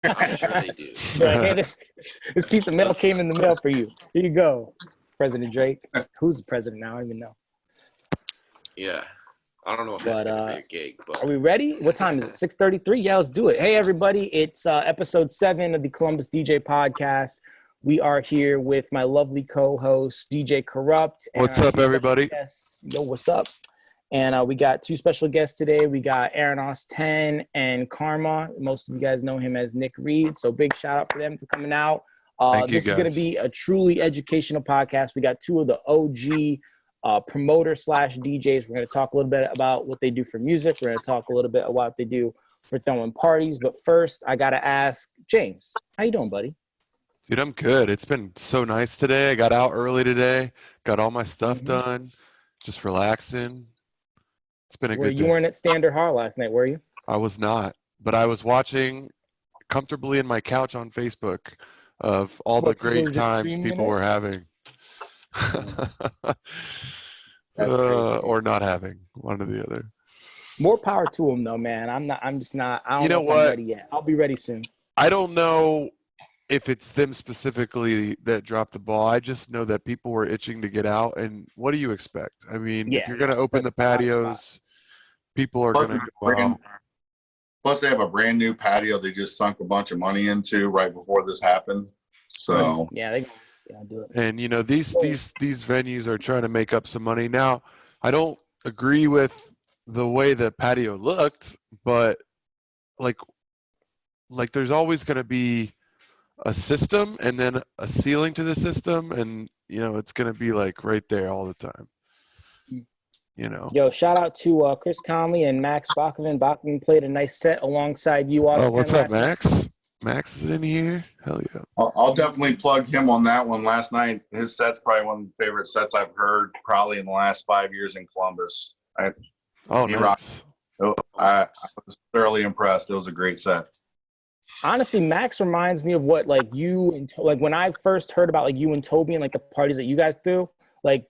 I'm sure they do. Like, hey, this piece of mail came in the mail for you. Here you go, President Drake. Who's the president now? I don't even know. Yeah. I don't know if that's good for your gig, but are we ready? What time is it? 6:33? Yeah, let's do it. Hey, everybody. It's episode 7 of the Columbus DJ podcast. We are here with my lovely co-host, DJ Corrupt. And what's up, everybody? Yo, what's up? And we got 2 special guests today. We got AUS10 and Karma. Most of you guys know him as Nick Reed. So big shout out for them for coming out. This is going to be a truly educational podcast. We got 2 of the OG promoter/DJs. We're going to talk a little bit about what they do for music. We're going to talk a little bit about what they do for throwing parties. But first, I got to ask James, how you doing, buddy? Dude, I'm good. It's been so nice today. I got out early today, got all my stuff done, just relaxing. It's been a good day. You weren't at Standard Hall last night, were you? I was not, but I was watching comfortably in my couch on Facebook of all the great times people were having. That's crazy. Or not having, one or the other. More power to them, though, man. I'm just not. I don't know if I'm ready yet. I'll be ready soon. I don't know if it's them specifically that dropped the ball. I just know that people were itching to get out. And what do you expect? I mean, if you're going to open the patios, people are going to go out. Plus, they have a brand new patio they just sunk a bunch of money into right before this happened. So yeah, they do it. And you know, these venues are trying to make up some money. Now, I don't agree with the way the patio looked, but like there's always going to be a system and then a ceiling to the system, and you know, it's going to be like right there all the time. You know. Yo, shout out to Chris Conley and Max Bachman. Bachman played a nice set alongside you. Oh, what's up, Max? Max is in here. Hell yeah. I'll definitely plug him on that one. Last night, his set's probably one of the favorite sets I've heard probably in the last 5 years in Columbus. Nice. I was thoroughly impressed. It was a great set. Honestly, Max reminds me of what you and when I first heard about you and Toby and the parties that you guys do.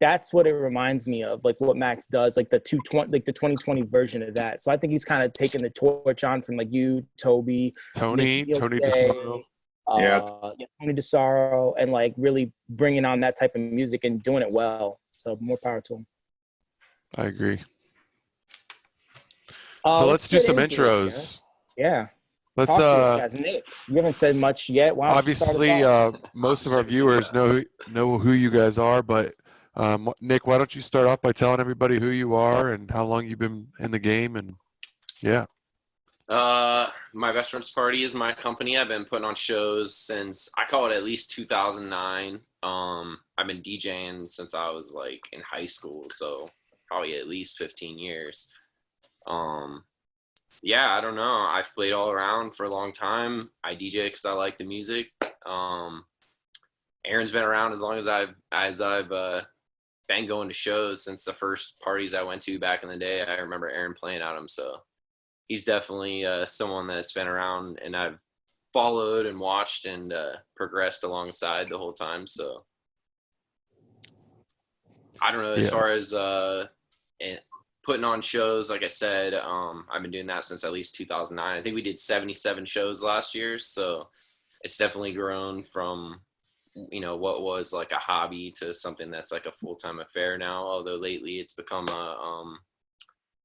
That's what it reminds me of, what Max does, the 2020 version of that. So I think he's kind of taking the torch on from you, Toby, Tony DeSaro. Tony DeSaro, and really bringing on that type of music and doing it well. So more power to him. I agree. So let's do some intros. Yeah. Let's Nick, you haven't said much yet. Obviously, most of our viewers know who you guys are, but Nick, why don't you start off by telling everybody who you are and how long you've been in the game, and yeah. My Best Friend's Party is my company. I've been putting on shows since, I call it at least 2009. I've been DJing since I was in high school, so probably at least 15 years. Yeah, I don't know. I've played all around for a long time. I DJ because I like the music. Aaron's been around as long as I've been going to shows since the first parties I went to back in the day. I remember Aaron playing at them, so he's definitely someone that's been around and I've followed and watched and progressed alongside the whole time. So I don't know, as far as putting on shows, like I said, I've been doing that since at least 2009. I think we did 77 shows last year, so it's definitely grown from what was a hobby to something that's a full-time affair now, although lately it's become a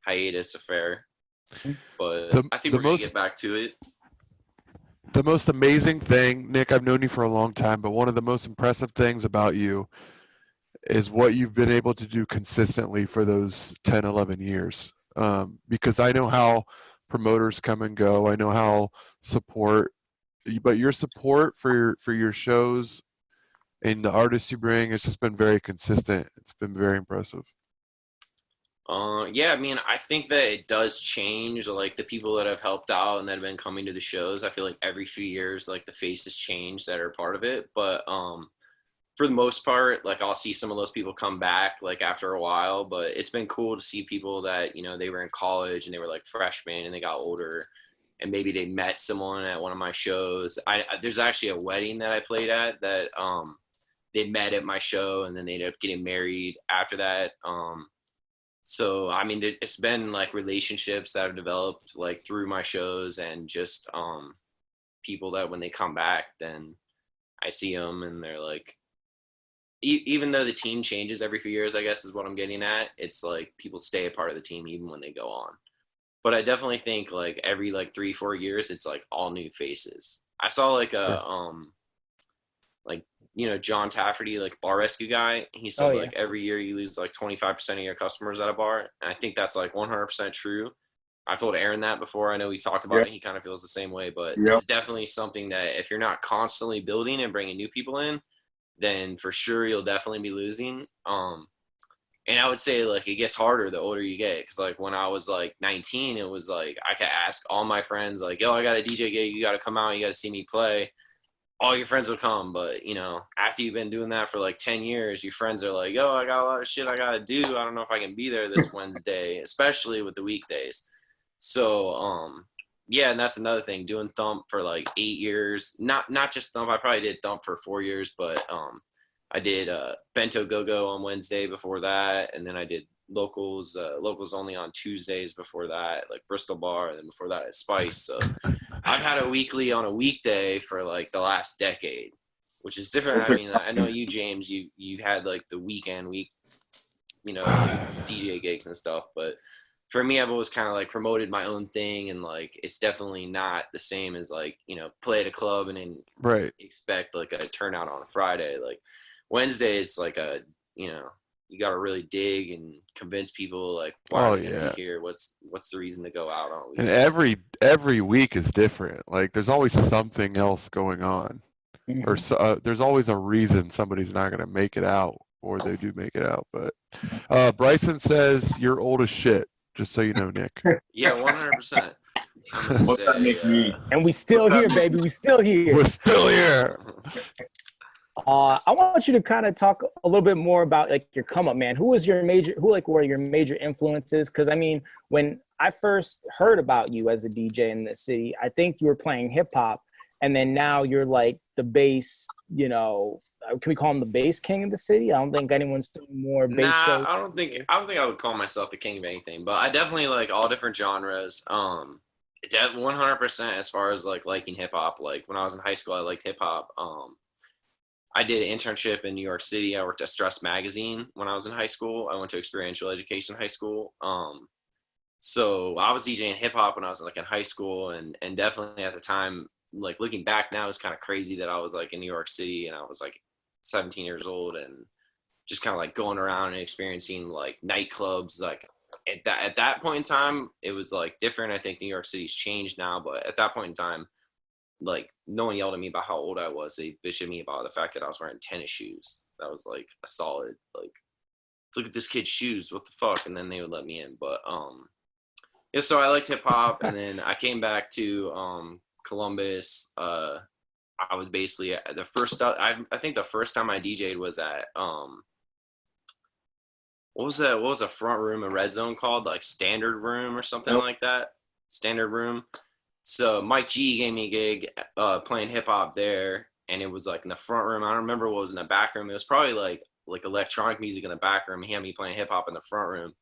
hiatus affair. But I think we're going to get back to it. The most amazing thing, Nick, I've known you for a long time, but one of the most impressive things about you is what you've been able to do consistently for those 10, 11 years. Because I know how promoters come and go. I know how but your support for your shows and the artists you bring has just been very consistent. It's been very impressive. Yeah, I mean, I think that it does change, the people that have helped out and that have been coming to the shows. I feel every few years, the faces change that are part of it. But for the most part, I'll see some of those people come back, after a while. But it's been cool to see people that, they were in college and they were, freshmen and they got older. And maybe they met someone at one of my shows. There's actually a wedding that I played at that they met at my show and then they ended up getting married after that. So, I mean, it's been relationships that have developed through my shows and just people that when they come back, then I see them and they're like, even though the team changes every few years, I guess is what I'm getting at. It's like people stay a part of the team even when they go on. But I definitely think like every like 3-4 years, it's like all new faces. I saw like a John Tafferty, like bar rescue guy. He said like every year you lose like 25% of your customers at a bar, and I think that's like 100% true. I told Aaron that before. I know we talked about it. He kind of feels the same way, but this is definitely something that if you're not constantly building and bringing new people in, then for sure you'll definitely be losing. And I would say like it gets harder the older you get, because like when I was like 19, it was like I could ask all my friends like, yo, I got a DJ gig, you got to come out, you got to see me play. All your friends will come, but you know, after you've been doing that for like 10 years, your friends are like, yo, I got a lot of shit I got to do. I don't know if I can be there this Wednesday, especially with the weekdays. So, yeah, and that's another thing, doing Thump for like 8 years, not just Thump. I probably did Thump for 4 years, but, I did Bento Go-Go on Wednesday before that, and then I did locals only on Tuesdays before that, like Bristol Bar, and then before that at Spice. So I've had a weekly on a weekday for like the last decade, which is different. I mean, I know you, James, you had like the weekend week, DJ gigs and stuff, but for me, I've always kind of like promoted my own thing, and like it's definitely not the same as like, play at a club and then expect like a turnout on a Friday. Like Wednesday is like you got to really dig and convince people like, why are you gonna be here? What's the reason to go out on weekends? And every week is different. Like there's always something else going on, or there's always a reason somebody's not gonna make it out, or they do make it out. But Bryson says you're old as shit. Just so you know, Nick. Yeah, 100%. And we still here, baby. We still here. We're still here. I want you to kind of talk a little bit more about like your come up, man. Who were your major influences? Because I mean, when I first heard about you as a DJ in the city, I think you were playing hip hop, and then now you're like the bass, can we call him the bass king of the city? I don't think anyone's doing more bass shows. I don't think I would call myself the king of anything, but I definitely like all different genres. 100% as far as like liking hip hop. Like when I was in high school, I liked hip hop. I did an internship in New York City. I worked at Stress Magazine when I was in high school. I went to experiential education high school. So I was DJing hip hop when I was like in high school, and definitely at the time, like looking back now, it's kind of crazy that I was like in New York City and I was like 17 years old and just kind of like going around and experiencing like nightclubs. Like at that point in time, it was like different. I think New York City's changed now, but at that point in time, like no one yelled at me about how old I was. They bitched at me about the fact that I was wearing tennis shoes. That was like a solid, like, look at this kid's shoes, what the fuck? And then they would let me in. But yeah, so I liked hip hop, and then I came back to Columbus. I was basically the first. I think the first time I DJ'd was at what was a front room in Red Zone called, like Standard Room or something like that. Standard Room. So Mike G gave me a gig playing hip hop there, and it was like in the front room. I don't remember what was in the back room. It was probably like electronic music in the back room. He had me playing hip hop in the front room.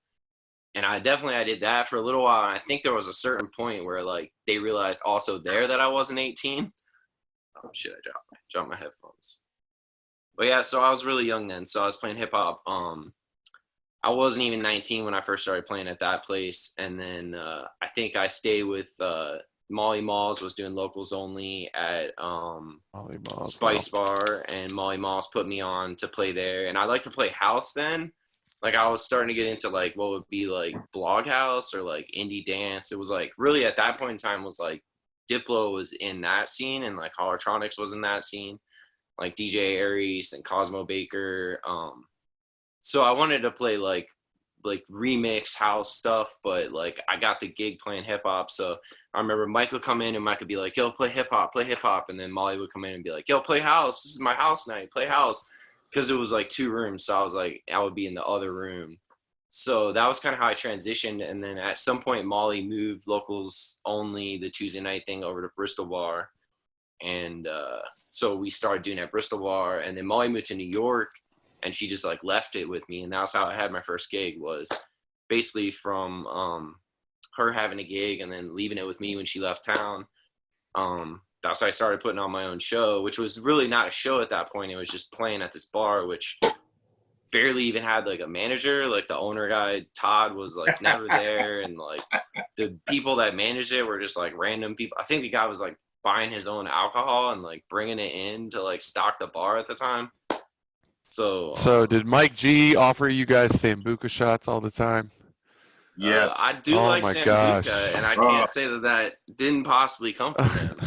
And I did that for a little while. And I think there was a certain point where like they realized also there that I wasn't 18. Oh shit, I dropped my headphones. But yeah, so I was really young then. So I was playing hip hop. I wasn't even 19 when I first started playing at that place. And then I think I stayed with Molly Malls, was doing locals only at Spice Bar, and Molly Malls put me on to play there. And I like to play house then. Like I was starting to get into like what would be like blog house or like indie dance. It was like really at that point in time was like Diplo was in that scene, and like Holotronics was in that scene, like DJ Aries and Cosmo Baker. So I wanted to play like remix house stuff, but like I got the gig playing hip hop. So I remember Mike would come in and Mike would be like, yo, play hip hop. And then Molly would come in and be like, yo, play house. This is my house night. Play house. Because it was like 2 rooms. So I was like, I would be in the other room. So that was kind of how I transitioned. And then at some point, Molly moved locals only, the Tuesday night thing, over to Bristol Bar. And so we started doing at Bristol Bar. And then Molly moved to New York, and she just like left it with me. And that's how I had my first gig, was basically from her having a gig and then leaving it with me when she left town. that's why I started putting on my own show, which was really not a show at that point. It was just playing at this bar, which barely even had like a manager. Like the owner guy, Todd, was like never there. And like the people that managed it were just like random people. I think the guy was like buying his own alcohol and like bringing it in to like stock the bar at the time. So did Mike G offer you guys Sambuca shots all the time? Yes. I do like Sambuca, and I can't say that didn't possibly come from him.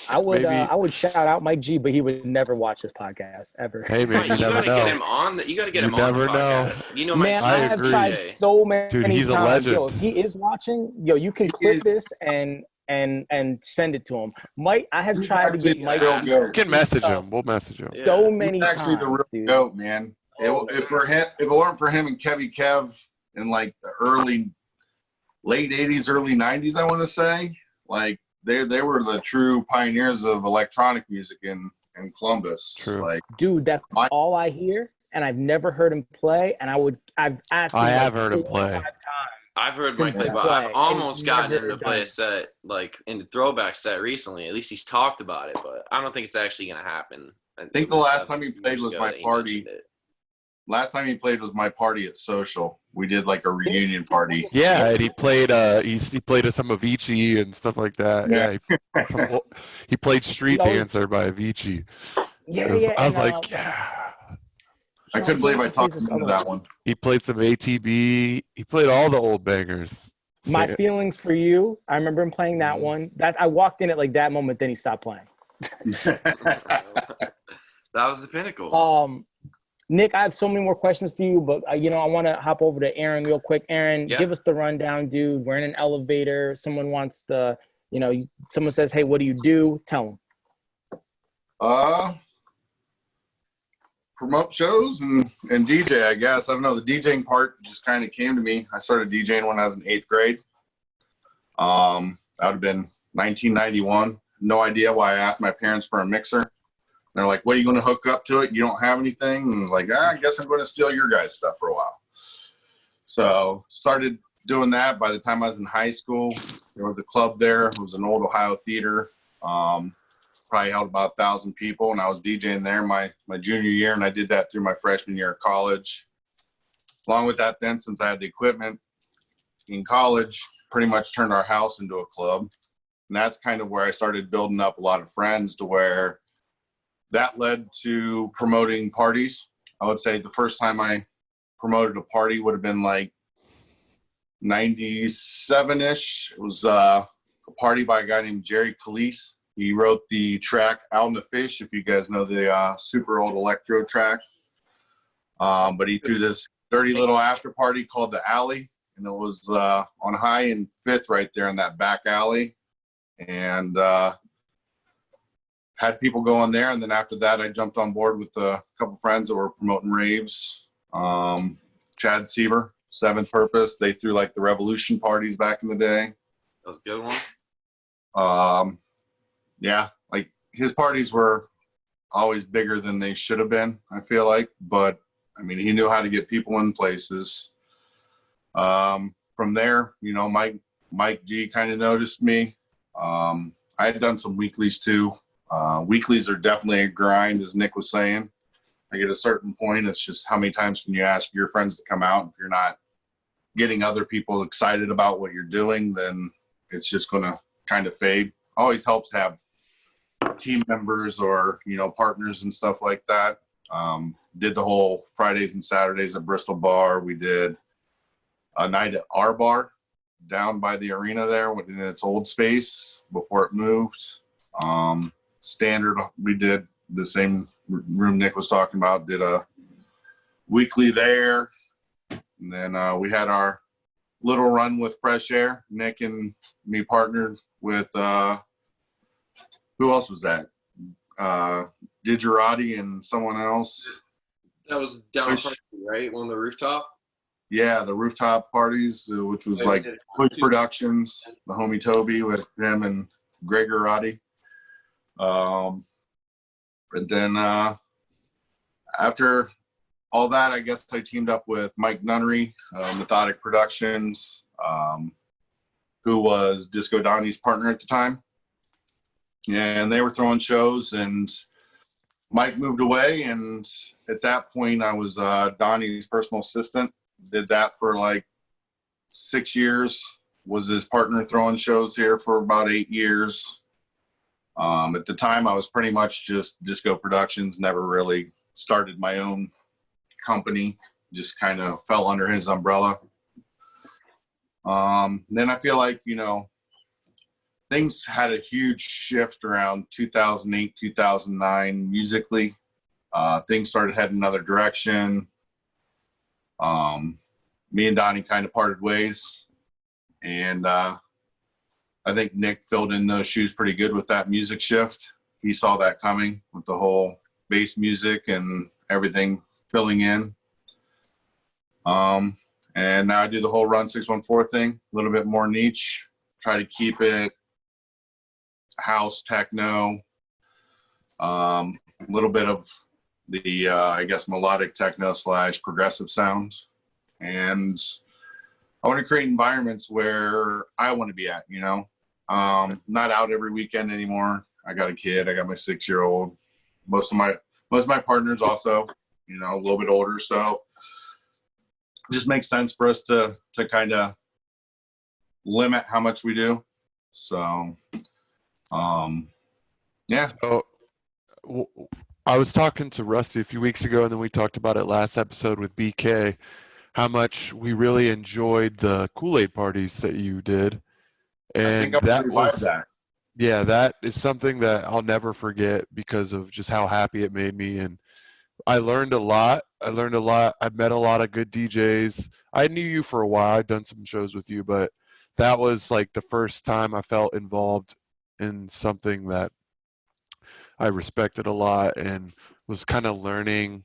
I would shout out Mike G, but he would never watch this podcast ever. Hey man, you gotta get him on. You gotta get him on the podcast. You know, man, I have tried so many Dude, he's times. A legend. Yo, if he is watching, you can clip this and send it to him. Mike, I have tried to get Mike. You can message him. We'll message him. So many times. Actually, the real goat, man. If it weren't for him and Kevy Kev in like the late 80s, early 90s, I want to say, like they were the true pioneers of electronic music in Columbus. True. Like, dude, that's all I hear, and I've never heard him play. And I've asked him. I have heard him play. I've heard Mike play, but I've almost gotten him to play a set, like in the throwback set recently. At least he's talked about it, but I don't think it's actually going to happen. I think the last time he played was my party. Last time he played was my party at Social. We did like a reunion party. Yeah, and he played he played some Avicii and stuff like that. Yeah, he played Street Dancer by Avicii. Yeah, I was like, yeah. I couldn't believe I talked him into that one. He played some ATB. He played all the old bangers. My Feelings for You. I remember him playing that one. I walked in at like that moment, then he stopped playing. That was the pinnacle. Nick, I have so many more questions for you, but I want to hop over to Aaron real quick. Aaron, give us the rundown, dude. We're in an elevator. Someone wants to, someone says, "Hey, what do you do?" Tell them. Promote shows and DJ, I guess. I don't know. The DJing part just kind of came to me. I started DJing when I was in 8th grade. That would have been 1991. No idea why I asked my parents for a mixer. They're like, what are you going to hook up to it? You don't have anything? And like, I guess I'm going to steal your guys' stuff for a while. So started doing that. By the time I was in high school, there was a club there. It was an old Ohio theater. Probably held about 1,000 people, and I was DJing there my junior year, and I did that through my freshman year of college. Along with that, then, since I had the equipment in college, pretty much turned our house into a club. And that's kind of where I started building up a lot of friends, to where that led to promoting parties. I would say the first time I promoted a party would have been like 97-ish. It was a party by a guy named Jerry Calise. He wrote the track Out in the Fish, if you guys know the super old electro track. But he threw this dirty little after party called The Alley, and it was on High and 5th right there in that back alley. And had people go in there, and then after that, I jumped on board with a couple friends that were promoting raves. Chad Sieber, Seventh Purpose, they threw like the Revolution parties back in the day. That was a good one. Yeah, like his parties were always bigger than they should have been, I feel like. But I mean, he knew how to get people in places. From there, Mike G kind of noticed me. I had done some weeklies too. Weeklies are definitely a grind, as Nick was saying. I get a certain point, it's just how many times can you ask your friends to come out? If you're not getting other people excited about what you're doing, then it's just going to kind of fade. Always helps to have team members or, partners and stuff like that. Did the whole Fridays and Saturdays at Bristol Bar. We did a night at our bar down by the arena there in its old space before it moved. Standard, we did the same room Nick was talking about, did a weekly there. And then we had our little run with Fresh Air. Nick and me partnered with, who else was that? Digerati and someone else. That was down party, right? On the rooftop? Yeah, the rooftop parties, which was like Push Productions, the homie Toby with him and Gregor Roddy. And then after all that, I guess I teamed up with Mike Nunnery, Methodic Productions, who was Disco Donnie's partner at the time. and they were throwing shows, and Mike moved away, and at that point I was Donnie's personal assistant. Did that for like 6 years, was his partner throwing shows here for about 8 years. At the time I was pretty much just Disco Productions, never really started my own company, just kind of fell under his umbrella. Then I feel like, you know, things had a huge shift around 2008, 2009 musically. Things started heading another direction. Me and Donnie kind of parted ways. And I think Nick filled in those shoes pretty good with that music shift. He saw that coming with the whole bass music and everything filling in. And now I do the whole Run 614 thing, a little bit more niche, try to keep it house, techno, a little bit of the, I guess, melodic techno / progressive sound. And I want to create environments where I want to be at, you know, not out every weekend anymore. I got a kid, I got my 6-year-old, most of my partners also, you know, a little bit older. So it just makes sense for us to kind of limit how much we do. So, yeah. So, I was talking to Rusty a few weeks ago, and then we talked about it last episode with BK, how much we really enjoyed the Kool-Aid parties that you did. And I think that was, yeah, that is something that I'll never forget because of just how happy it made me. And I learned a lot. I met a lot of good DJs. I knew you for a while. I'd done some shows with you, but that was like the first time I felt involved in something that I respected a lot and was kind of learning.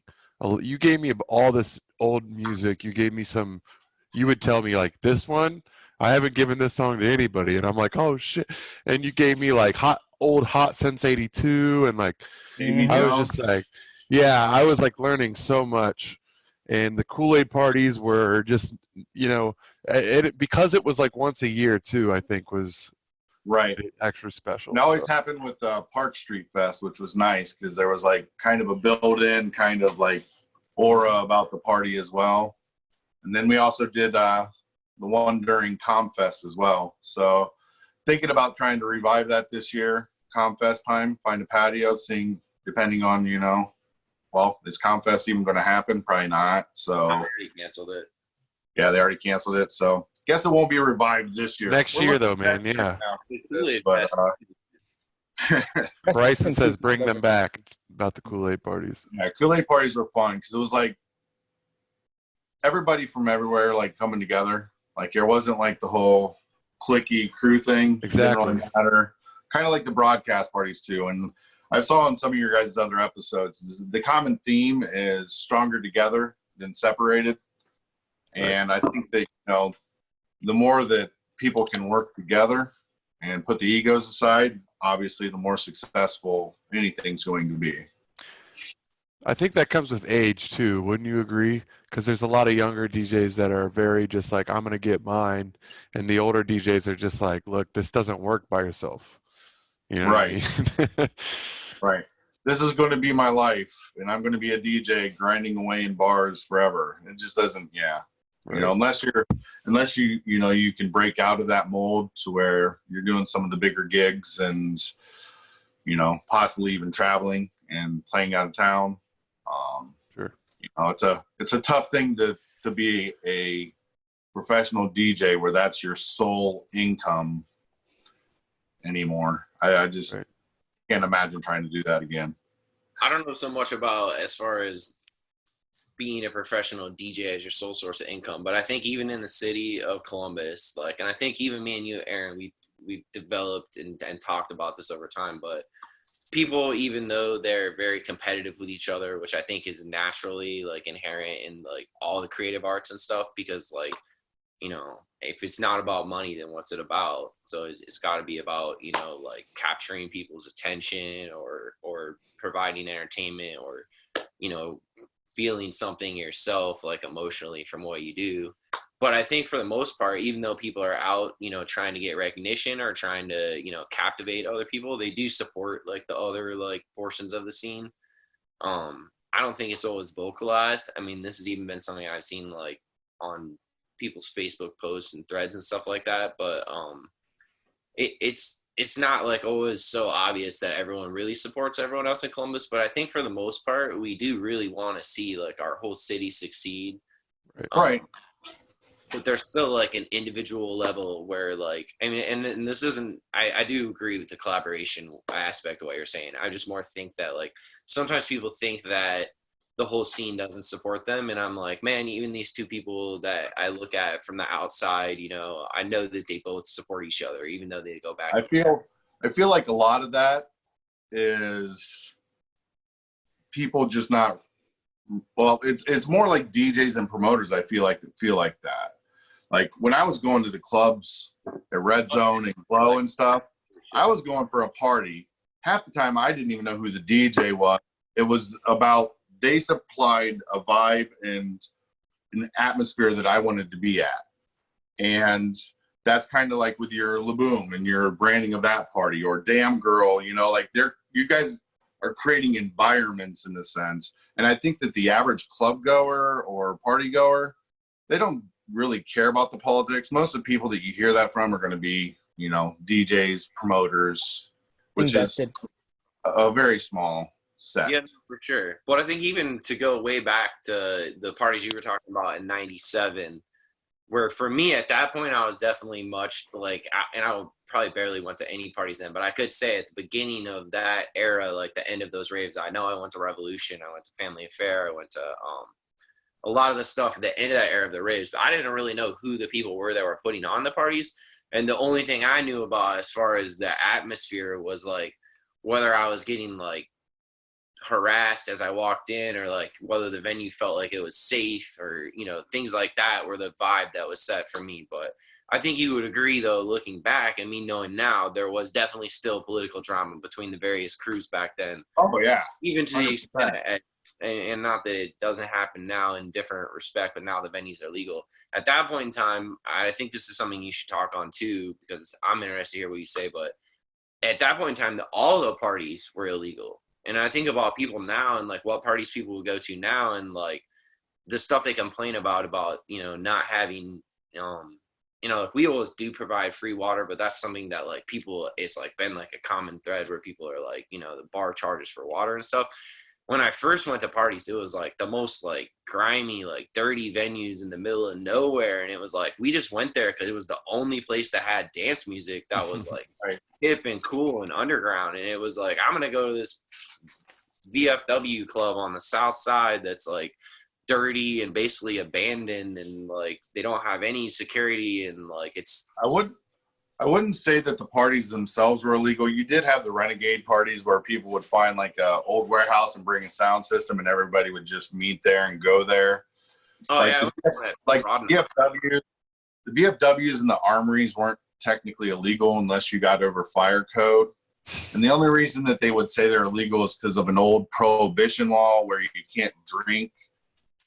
You gave me all this old music. You gave me some, you would tell me like, this one, I haven't given this song to anybody. And I'm like, oh shit. And you gave me like old Hot Sense 82 and like, I was just like, yeah, I was like learning so much. And the Kool-Aid parties were just, you know, because it was like once a year too, I think was right, extra special. It always happened with Park Street Fest, which was nice because there was like kind of a built-in kind of like aura about the party as well. And then we also did the one during ComFest as well. So thinking about trying to revive that this year, ComFest time, find a patio, seeing, depending on, you know, well, is ComFest even going to happen? Probably not. So I already canceled it. Yeah, they already canceled it. So guess it won't be revived this year. Next year though, man. Yeah. But, Bryson says bring them back about the Kool-Aid parties. Yeah, Kool-Aid parties were fun because it was like everybody from everywhere like coming together. Like there wasn't like the whole cliquey crew thing. Exactly. It didn't really matter. Kind of like the broadcast parties too. And I saw on some of your guys' other episodes, the common theme is stronger together than separated. And I think that, you know, the more that people can work together and put the egos aside, obviously the more successful anything's going to be. I think that comes with age too, wouldn't you agree? Because there's a lot of younger DJs that are very just like, I'm going to get mine. And the older DJs are just like, look, this doesn't work by yourself. You know right. What I mean? Right. This is going to be my life, and I'm going to be a DJ grinding away in bars forever. It just doesn't, yeah. Right. You know, unless you know, you can break out of that mold to where you're doing some of the bigger gigs and, you know, possibly even traveling and playing out of town. Sure. You know, it's a tough thing to be a professional DJ where that's your sole income anymore. I just can't imagine trying to do that again. I don't know so much about as far as being a professional DJ as your sole source of income, but I think even in the city of Columbus, like, and I think even me and you, Aaron, we've developed and talked about this over time, but people, even though they're very competitive with each other, which I think is naturally like inherent in like all the creative arts and stuff, because like, you know, if it's not about money, then what's it about? So it's got to be about, you know, like capturing people's attention or providing entertainment or, you know, feeling something yourself, like emotionally from what you do. But I think for the most part, even though people are out, you know, trying to get recognition or trying to, you know, captivate other people, they do support like the other like portions of the scene. I don't think it's always vocalized. I mean, this has even been something I've seen like on people's Facebook posts and threads and stuff like that. But it's not like always so obvious that everyone really supports everyone else in Columbus. But I think for the most part, we do really want to see like our whole city succeed. Right. But there's still like an individual level where like, I mean, and this isn't, I do agree with the collaboration aspect of what you're saying. I just more think that like sometimes people think that the whole scene doesn't support them. And I'm like, man, even these two people that I look at from the outside, you know, I know that they both support each other, even though they go back. I feel like a lot of that is people just not, well, it's more like DJs and promoters. I feel like that. Like when I was going to the clubs at Red Zone and Glow and stuff, I was going for a party. Half the time I didn't even know who the DJ was. It was about they supplied a vibe and an atmosphere that I wanted to be at. And that's kind of like with your Laboom and your branding of that party or Damn Girl, you know, like you guys are creating environments in a sense. And I think that the average club goer or party goer, they don't really care about the politics. Most of the people that you hear that from are going to be, you know, DJs, promoters, which is a very small set. Yeah, for sure. But I think even to go way back to the parties you were talking about in '97, where for me at that point, I was definitely much like, and I probably barely went to any parties then, but I could say at the beginning of that era, like the end of those raves, I know I went to Revolution, I went to Family Affair, I went to a lot of the stuff at the end of that era of the raves. I didn't really know who the people were that were putting on the parties. And the only thing I knew about as far as the atmosphere was like whether I was getting like harassed as I walked in or like whether the venue felt like it was safe or, you know, things like that were the vibe that was set for me. But I think you would agree though, looking back and me knowing now, there was definitely still political drama between the various crews back then. Oh yeah. Even to the extent and not that it doesn't happen now in different respect, but now the venues are legal. At that point in time, I think this is something you should talk on too, because I'm interested to hear what you say, but at that point in time, all the parties were illegal. And I think about people now and like what parties people will go to now and like the stuff they complain about, you know, not having, you know, like we always do provide free water, but that's something that like people, it's like been like a common thread where people are like, you know, the bar charges for water and stuff. When I first went to parties, it was like the most like grimy, like dirty venues in the middle of nowhere. And it was like, we just went there because it was the only place that had dance music that was like hip and cool and underground. And it was like, I'm going to go to this VFW club on the South Side that's like dirty and basically abandoned and like they don't have any security and like it's. I wouldn't say that the parties themselves were illegal. You did have the renegade parties where people would find like a old warehouse and bring a sound system and everybody would just meet there and go there. Oh like yeah. Like VFW, the VFWs and the armories weren't technically illegal unless you got over fire code. And the only reason that they would say they're illegal is because of an old prohibition law where you can't drink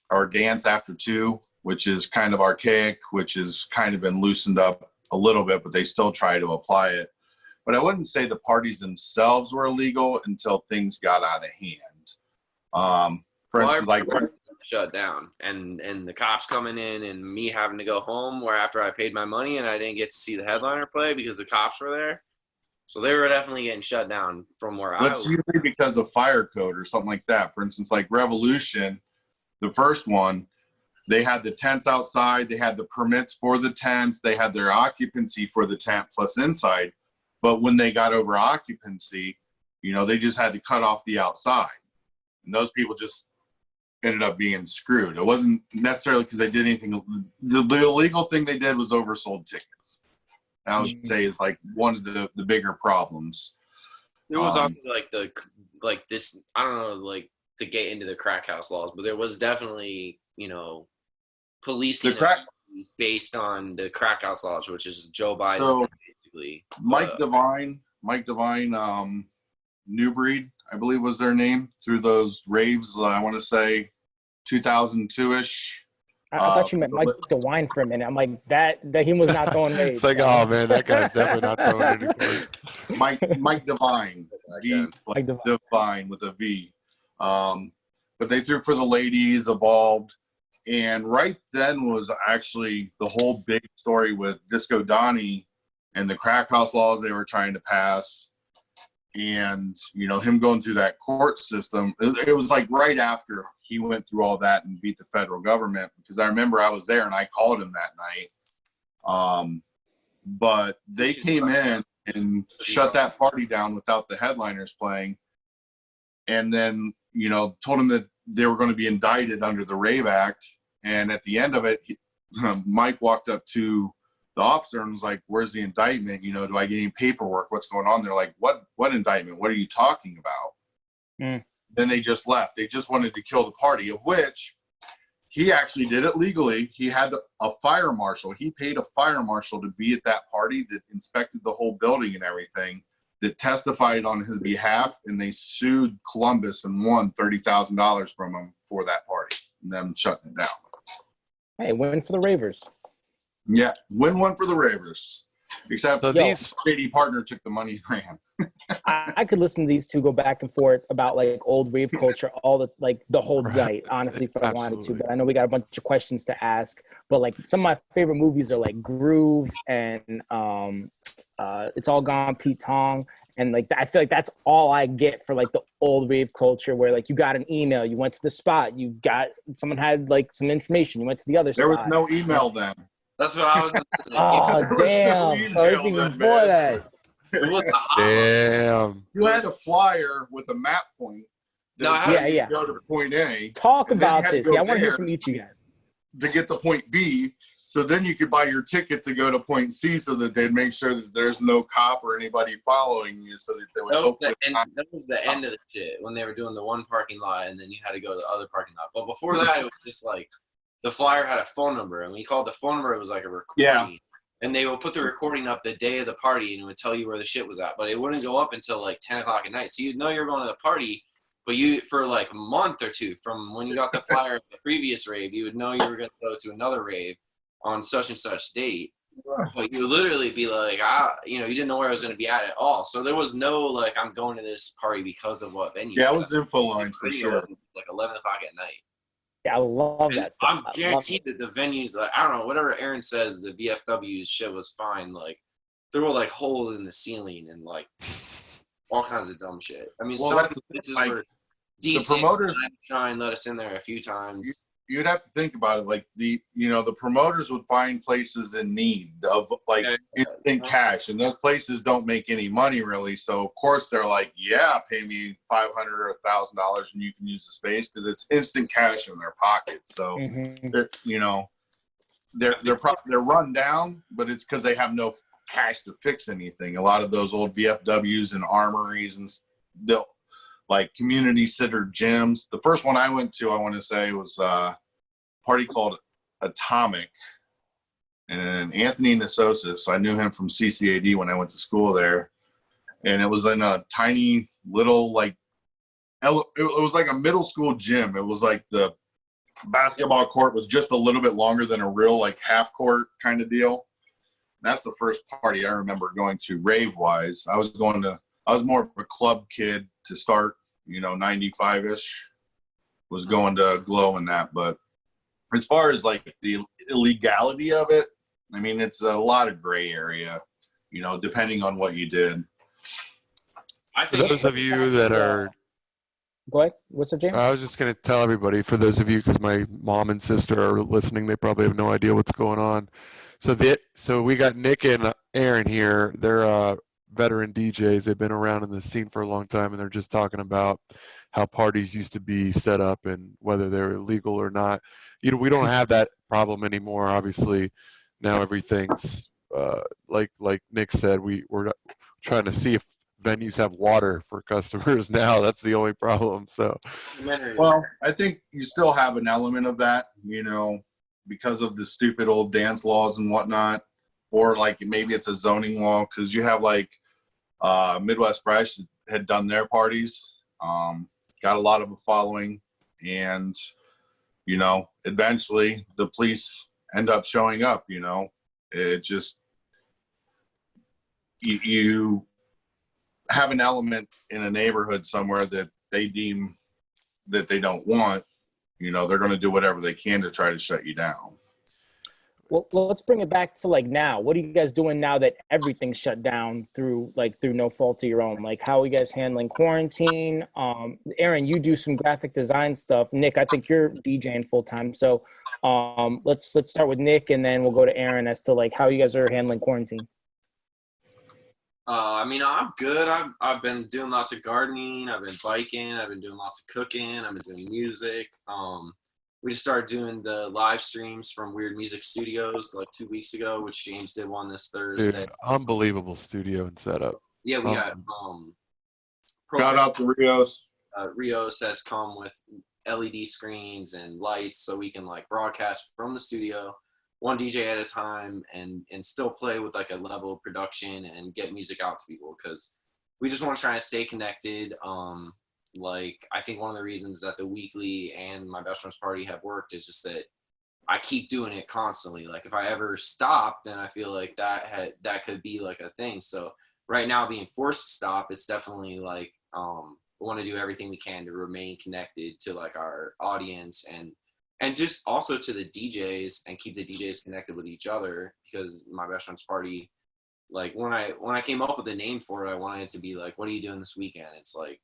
or dance after 2, which is kind of archaic, which has kind of been loosened up a little bit, but they still try to apply it. But I wouldn't say the parties themselves were illegal until things got out of hand. For instance, like shut down and the cops coming in and me having to go home where after I paid my money and I didn't get to see the headliner play because the cops were there. So they were definitely getting shut down from where I was. It's usually because of fire code or something like that. For instance, like Revolution, the first one, they had the tents outside. They had the permits for the tents. They had their occupancy for the tent plus inside. But when they got over occupancy, you know, they just had to cut off the outside. And those people just ended up being screwed. It wasn't necessarily because they did anything. The illegal thing they did was oversold tickets. I would say is like one of the bigger problems. There was also like this, I don't know, like to get into the crack house laws, but there was definitely, you know, policing based on the crack house laws, which is Joe Biden, so basically. Mike Devine, New Breed, I believe was their name, through those raves, I want to say 2002-ish. I thought you meant Mike DeWine for a minute. I'm like, that he was not throwing rage. It's like, oh man, that guy's definitely not throwing any parties. Mike Divine, Divine with a V. But they threw for the ladies, Evolved, and right then was actually the whole big story with Disco Donnie and the crack house laws they were trying to pass, and him going through that court system. It was like right after he went through all that and beat the federal government, because I remember I was there and I called him that night. But they came in and shut that party down without the headliners playing, and then told him that they were going to be indicted under the Rave Act. And at the end of it, Mike walked up to the officer and was like, "Where's the indictment? Do I get any paperwork? What's going on?" They're like, "What indictment? What are you talking about?" Then they just left. They just wanted to kill the party, of which he actually did it legally. He had a fire marshal. He paid a fire marshal to be at that party that inspected the whole building and everything, that testified on his behalf, and they sued Columbus and won $30,000 from him for that party and them shutting it down. Hey, win for the Ravers. Yeah, win one for the Ravers. Except these shady partner took the money and ran. I could listen to these two go back and forth about like old rave culture the whole night, honestly, if I wanted to. But I know we got a bunch of questions to ask. But like some of my favorite movies are like Groove and It's All Gone, Pete Tong. And like I feel like that's all I get for like the old rave culture, where like you got an email, you went to the spot, someone had like some information, you went to the other spot. There was no email then. That's what I was going to say. Oh, damn. So everything before that. Damn. You had a flyer with a map point. No, go to point A. Talk about this. I want to hear from each of you guys. To get to point B, so then you could buy your ticket to go to point C, so that they'd make sure that there's no cop or anybody following you, so that they would. That was the end of the shit, when they were doing the one parking lot, and then you had to go to the other parking lot. But before that, it was just like the flyer had a phone number, and when you called the phone number, it was like a recording. Yeah. And they would put the recording up the day of the party, and it would tell you where the shit was at. But it wouldn't go up until like 10 o'clock at night. So you'd know you're going to the party, but for like a month or two from when you got the flyer at the previous rave, you would know you were going to go to another rave on such and such date. But you would literally be like, you didn't know where I was going to be at all. So there was no like, I'm going to this party because of what venue. Yeah, it was info lines for sure. Like 11 o'clock at night. Yeah, I love that stuff. I'm guaranteed that the venues, like, I don't know, whatever Aaron says, the VFW shit was fine. Like, there were like holes in the ceiling and like all kinds of dumb shit. I mean, some bitches were decent. The promoters try and let us in there a few times. You'd have to think about it. Like the promoters would find places in need of like instant cash, and those places don't make any money really. So of course they're like, yeah, pay me $500 or $1,000, and you can use the space, because it's instant cash in their pocket. So they're run down, but it's because they have no cash to fix anything. A lot of those old VFWs and armories and like community center gyms. The first one I went to, I want to say, was a party called Atomic, and Anthony Nasosis. So I knew him from CCAD when I went to school there, and it was in a tiny little it was like a middle school gym. It was like the basketball court was just a little bit longer than a real like half court kind of deal. And that's the first party I remember going to rave wise. I was more of a club kid to start. 95-ish, was going to Glow in that. But as far as like the illegality of it, I mean, it's a lot of gray area, depending on what you did. I think those of you that are... Go ahead. What's up, James? I was just going to tell everybody, for those of you, because my mom and sister are listening, they probably have no idea what's going on. So we got Nick and Aaron here. They're veteran DJs. They've been around in the scene for a long time, and they're just talking about how parties used to be set up and whether they're illegal or not. We don't have that problem anymore. Obviously, now everything's like Nick said. We're trying to see if venues have water for customers now. That's the only problem. So, well, I think you still have an element of that, because of the stupid old dance laws and whatnot, or like maybe it's a zoning law, because you have like Midwest Fresh had done their parties, got a lot of a following, and you know, eventually the police end up showing up, you know. It just, you have an element in a neighborhood somewhere that they deem that they don't want, you know, they're going to do whatever they can to try to shut you down. Well, let's bring it back to like now. What are you guys doing now that everything's shut down through no fault of your own? Like, how are you guys handling quarantine? Aaron, you do some graphic design stuff. Nick, I think you're DJing full time. So let's start with Nick, and then we'll go to Aaron as to like how you guys are handling quarantine. I mean, I'm good. I've been doing lots of gardening. I've been biking. I've been doing lots of cooking. I've been doing music. We just started doing the live streams from Weird Music Studios like 2 weeks ago, which James did one this Thursday. Dude, unbelievable studio and setup. Yeah, we got shout out to Rios. Rios has come with LED screens and lights so we can like broadcast from the studio, one DJ at a time, and still play with like a level of production and get music out to people, because we just want to try and stay connected. Like, I think one of the reasons that the weekly and my best friend's party have worked is just that I keep doing it constantly. Like, if I ever stop, then I feel like that could be like a thing. So right now, being forced to stop, it's definitely like we want to do everything we can to remain connected to like our audience and just also to the DJs and keep the DJs connected with each other, because my best friend's party, like when I came up with the name for it, I wanted it to be like, what are you doing this weekend? It's like,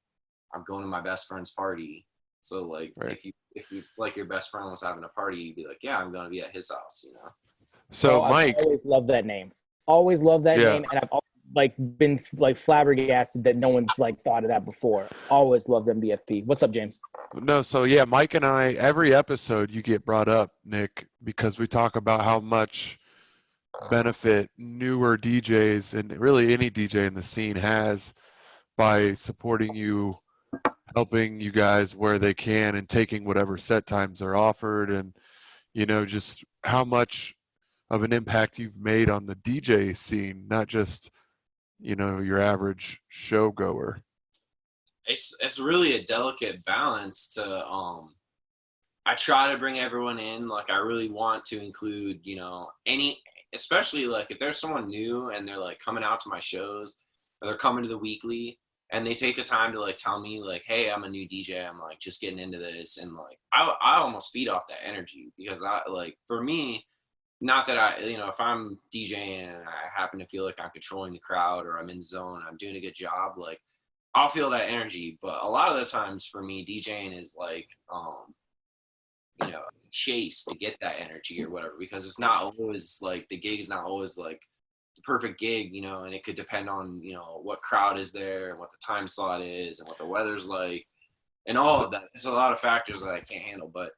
I'm going to my best friend's party. So like, right. if you like your best friend was having a party, you'd be like, yeah, I'm going to be at his house, you know? So Mike, I always love that name. Always love that name. And I've always like been like flabbergasted that no one's like thought of that before. Always loved MBFP. What's up, James? No, so yeah, Mike and I, every episode you get brought up, Nick, because we talk about how much benefit newer DJs and really any DJ in the scene has by supporting you, helping you guys where they can, and taking whatever set times are offered, and you know, just how much of an impact you've made on the DJ scene, not just, you know, your average show goer. It's really a delicate balance to I try to bring everyone in. Like, I really want to include, you know, especially like if there's someone new and they're like coming out to my shows or they're coming to the weekly and they take the time to like tell me like, hey, I'm a new DJ, I'm like just getting into this, and like I almost feed off that energy, because I like, for me, not that I, you know, if I'm DJing and I happen to feel like I'm controlling the crowd or I'm in zone, I'm doing a good job, like I'll feel that energy. But a lot of the times for me, DJing is like you know, chase to get that energy or whatever, because it's not always like, the gig is not always like the perfect gig, you know, and it could depend on, you know, what crowd is there and what the time slot is and what the weather's like and all of that. There's a lot of factors that I can't handle, but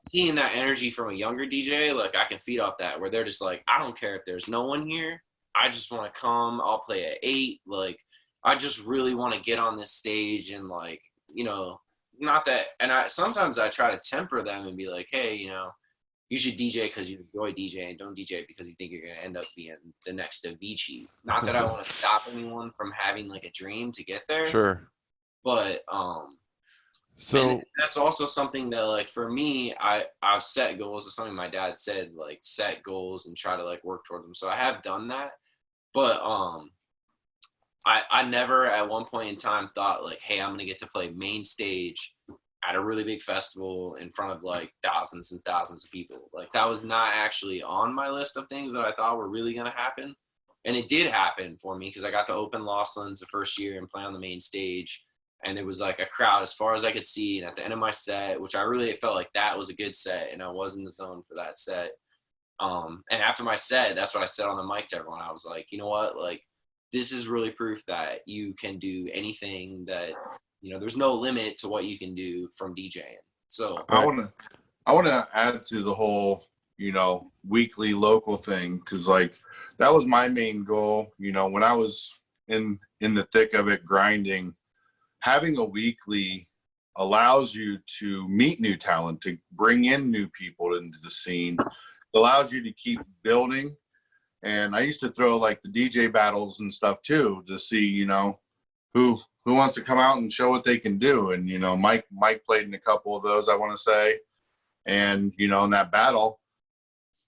seeing that energy from a younger DJ, like I can feed off that, where they're just like, I don't care if there's no one here, I just want to come, I'll play at 8, like I just really want to get on this stage, and like, you know, not that, and sometimes I try to temper them and be like, hey, you know, you should DJ because you enjoy DJing, don't DJ because you think you're going to end up being the next Avicii. Not that I want to stop anyone from having like a dream to get there. Sure. But so that's also something that, like, for me, I've set goals. It's something my dad said, like, set goals and try to like work toward them. So I have done that, but I never at one point in time thought like, hey, I'm gonna get to play main stage at a really big festival in front of like thousands and thousands of people. Like, that was not actually on my list of things that I thought were really gonna happen, and it did happen for me, because I got to open Lostlands the first year and play on the main stage. And it was like a crowd as far as I could see. And at the end of my set, which I really felt like that was a good set, and I was in the zone for that set. And after my set, that's what I said on the mic to everyone. I was like, you know what? Like, this is really proof that you can do anything, that, you know, there's no limit to what you can do from DJing. So I want to add to the whole, you know, weekly local thing, because like that was my main goal. You know, when I was in the thick of it, grinding, having a weekly allows you to meet new talent, to bring in new people into the scene. It allows you to keep building. And I used to throw like the DJ battles and stuff too, to see, you know, who wants to come out and show what they can do. And, you know, Mike played in a couple of those, I want to say. And, you know, in that battle,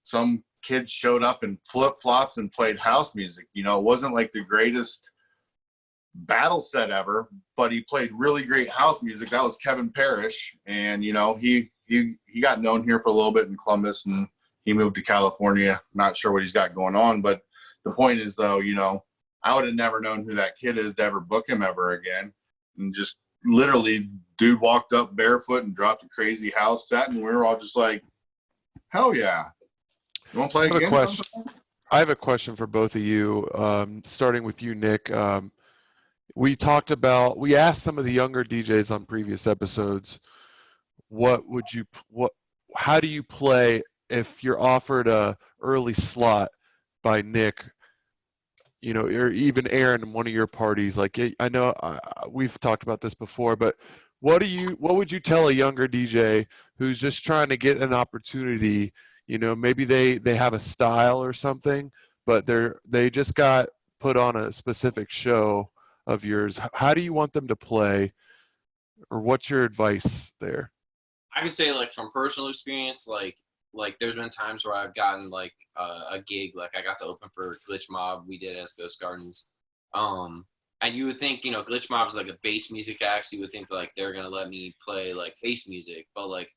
some kids showed up in flip-flops and played house music. You know, it wasn't like the greatest battle set ever, but he played really great house music. That was Kevin Parrish. And, you know, he got known here for a little bit in Columbus, and he moved to California. Not sure what he's got going on, but the point is, though, you know, I would have never known who that kid is to ever book him ever again. And just literally, dude walked up barefoot and dropped a crazy house set, and we were all just like, hell yeah. You want to play again? I have a question for both of you, starting with you, Nick. We asked some of the younger DJs on previous episodes, how do you play if you're offered a early slot by Nick, you know, or even Aaron in one of your parties? Like, I know we've talked about this before, but what would you tell a younger DJ who's just trying to get an opportunity? You know, maybe they have a style or something, but they just got put on a specific show of yours. How do you want them to play, or what's your advice there? I could say, like, from personal experience, like there's been times where I've gotten like a gig, like I got to open for Glitch Mob. We did as Ghost Gardens. And you would think, you know, Glitch Mob is like a bass music act. So you would think like they're going to let me play like bass music, but like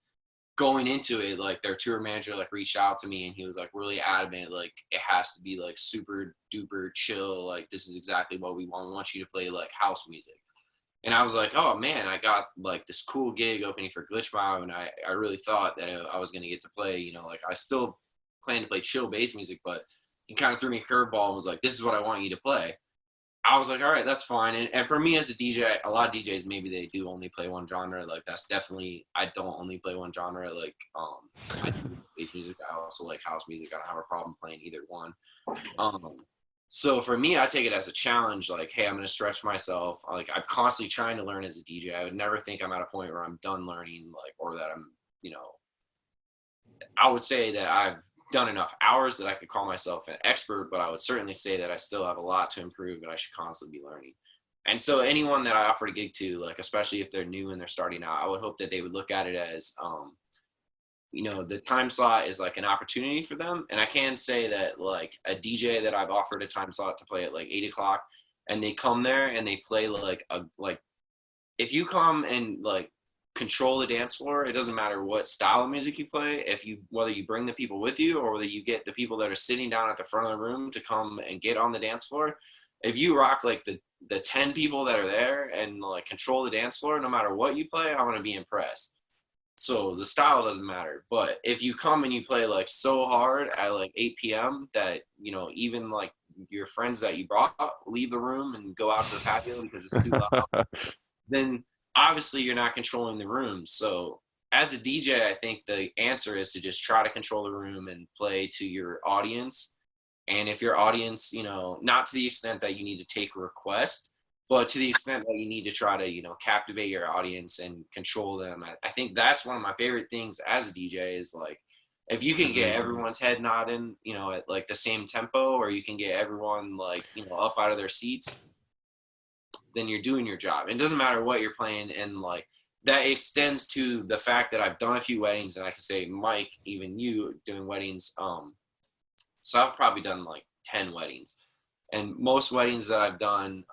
going into it, like their tour manager like reached out to me and he was like really adamant, like it has to be like super duper chill. Like this is exactly what we want. We want you to play like house music. And I was like, oh man, I got like this cool gig opening for Glitch Mob, and I really thought that I was going to get to play, you know, like I still plan to play chill bass music, but he kind of threw me a curveball and was like, this is what I want you to play. I was like, all right, that's fine. And for me as a DJ, a lot of DJs, maybe they do only play one genre. Like that's definitely, I don't only play one genre. Like I do bass music. I also like house music. I don't have a problem playing either one. So for me, I take it as a challenge. Like, hey, I'm going to stretch myself. Like I'm constantly trying to learn as a DJ. I would never think I'm at a point where I'm done learning, like, or that I'm, you know, I would say that I've done enough hours that I could call myself an expert, but I would certainly say that I still have a lot to improve and I should constantly be learning. And so anyone that I offer to gig to, like, especially if they're new and they're starting out, I would hope that they would look at it as, you know, the time slot is like an opportunity for them. And I can say that like a DJ that I've offered a time slot to play at like 8 o'clock and they come there and they play like if you come and like control the dance floor, it doesn't matter what style of music you play, whether you bring the people with you or whether you get the people that are sitting down at the front of the room to come and get on the dance floor. If you rock like the 10 people that are there and like control the dance floor, no matter what you play, I'm going to be impressed. So the style doesn't matter. But if you come and you play like so hard at like 8 p.m. that, you know, even like your friends that you brought leave the room and go out to the patio because it's too loud, then obviously you're not controlling the room. So as a DJ, I think the answer is to just try to control the room and play to your audience. And if your audience, you know, not to the extent that you need to take a request, but to the extent that you need to try to, you know, captivate your audience and control them. I think that's one of my favorite things as a DJ is like, if you can get everyone's head nodding, you know, at like the same tempo, or you can get everyone like, you know, up out of their seats, then you're doing your job. It doesn't matter what you're playing. And like that extends to the fact that I've done a few weddings, and I can say, Mike, even you doing weddings. So I've probably done like 10 weddings, and most weddings that I've done,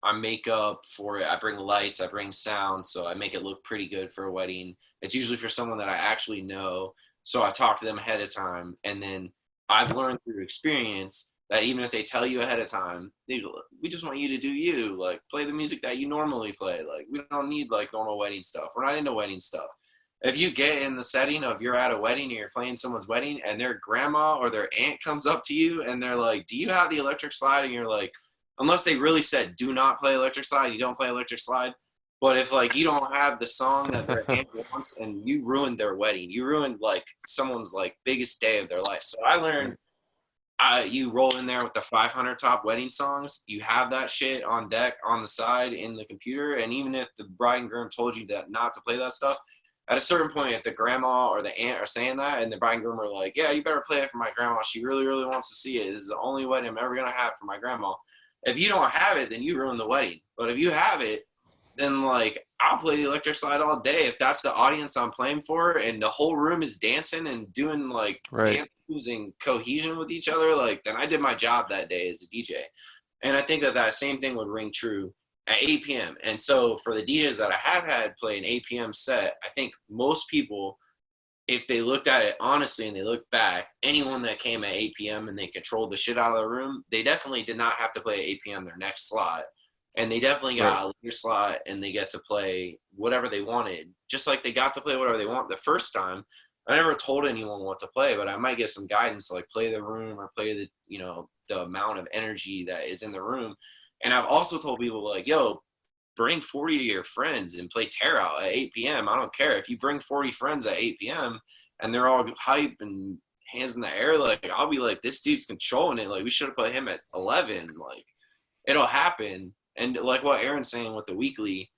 I make up for it. I bring lights, I bring sound, so I make it look pretty good for a wedding. It's usually for someone that I actually know, so I talk to them ahead of time, and then I've learned through experience that even if they tell you ahead of time, we just want you to do you, like play the music that you normally play. Like we don't need like normal wedding stuff. We're not into wedding stuff. If you get in the setting of you're at a wedding and you're playing someone's wedding and their grandma or their aunt comes up to you and they're like, do you have the electric slide? And you're like, unless they really said, do not play electric slide, you don't play electric slide. But if like you don't have the song that their aunt wants and you ruined their wedding, you ruined like someone's like biggest day of their life. So I learned you roll in there with the 500 top wedding songs, you have that shit on deck on the side in the computer. And even if the bride and groom told you that not to play that stuff, at a certain point, if the grandma or the aunt are saying that and the bride and groom are like, yeah, you better play it for my grandma. She really, really wants to see it. This is the only wedding I'm ever going to have for my grandma. If you don't have it, then you ruin the wedding. But if you have it, then like I'll play the electric slide all day if that's the audience I'm playing for, and the whole room is dancing and doing like dance moves and cohesion with each other. Like then I did my job that day as a DJ, and I think that same thing would ring true at 8 p.m. And so for the DJs that I have had play an 8 p.m. set, I think most people, if they looked at it honestly and they look back, anyone that came at 8 p.m. and they controlled the shit out of the room, they definitely did not have to play at 8 p.m. their next slot. And they definitely got a later slot, and they get to play whatever they wanted. Just like they got to play whatever they want the first time. I never told anyone what to play, but I might get some guidance to like play the room or play the, you know, the amount of energy that is in the room. And I've also told people like, yo, bring 40 of your friends and play Tear Out at 8 p.m. I don't care. If you bring 40 friends at 8 p.m. and they're all hype and hands in the air, like I'll be like, this dude's controlling it. Like we should have put him at 11. Like it'll happen. And like what Aaron's saying with the weekly,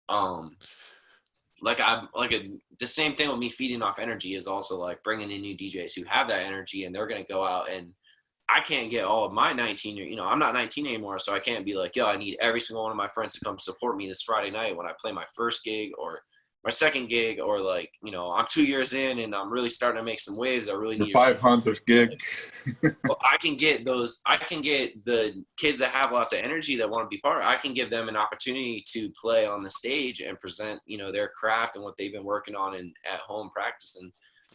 like the same thing with me feeding off energy is also like bringing in new DJs who have that energy, and they're going to go out, and I can't get all of my 19, you know, I'm not 19 anymore. So I can't be like, yo, I need every single one of my friends to come support me this Friday night when I play my first gig or my second gig, or like, you know, I'm 2 years in and I'm really starting to make some waves. I really need 500th gig. Well, I can get the kids that have lots of energy that want to be part. I can give them an opportunity to play on the stage and present, you know, their craft and what they've been working on and at home practicing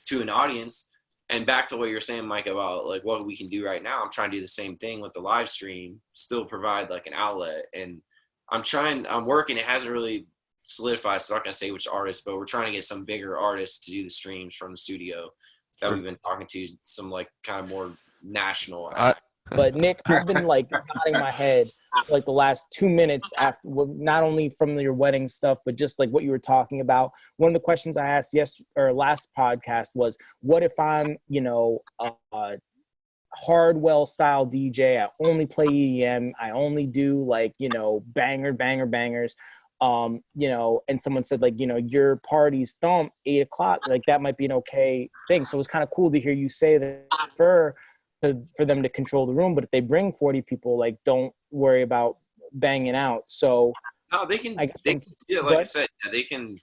to an audience. And back to what you're saying, Mike, about like what we can do right now, I'm trying to do the same thing with the live stream, still provide like an outlet. And I'm working. It hasn't really solidified, so I'm not gonna say which artist, but we're trying to get some bigger artists to do the streams from the studio that we've been talking to, some like kind of more national. But Nick, I've been like nodding my head for like the last 2 minutes after, not only from your wedding stuff, but just like what you were talking about. One of the questions I asked last podcast was, what if I'm, you know, a Hardwell style DJ? I only play EDM. I only do like, you know, bangers. You know, and someone said like, you know, your party's thump 8 o'clock, like that might be an okay thing. So it was kind of cool to hear you say that for them to control the room, but if they bring 40 people, like don't worry about banging out. So no, they can yeah, like I said, they can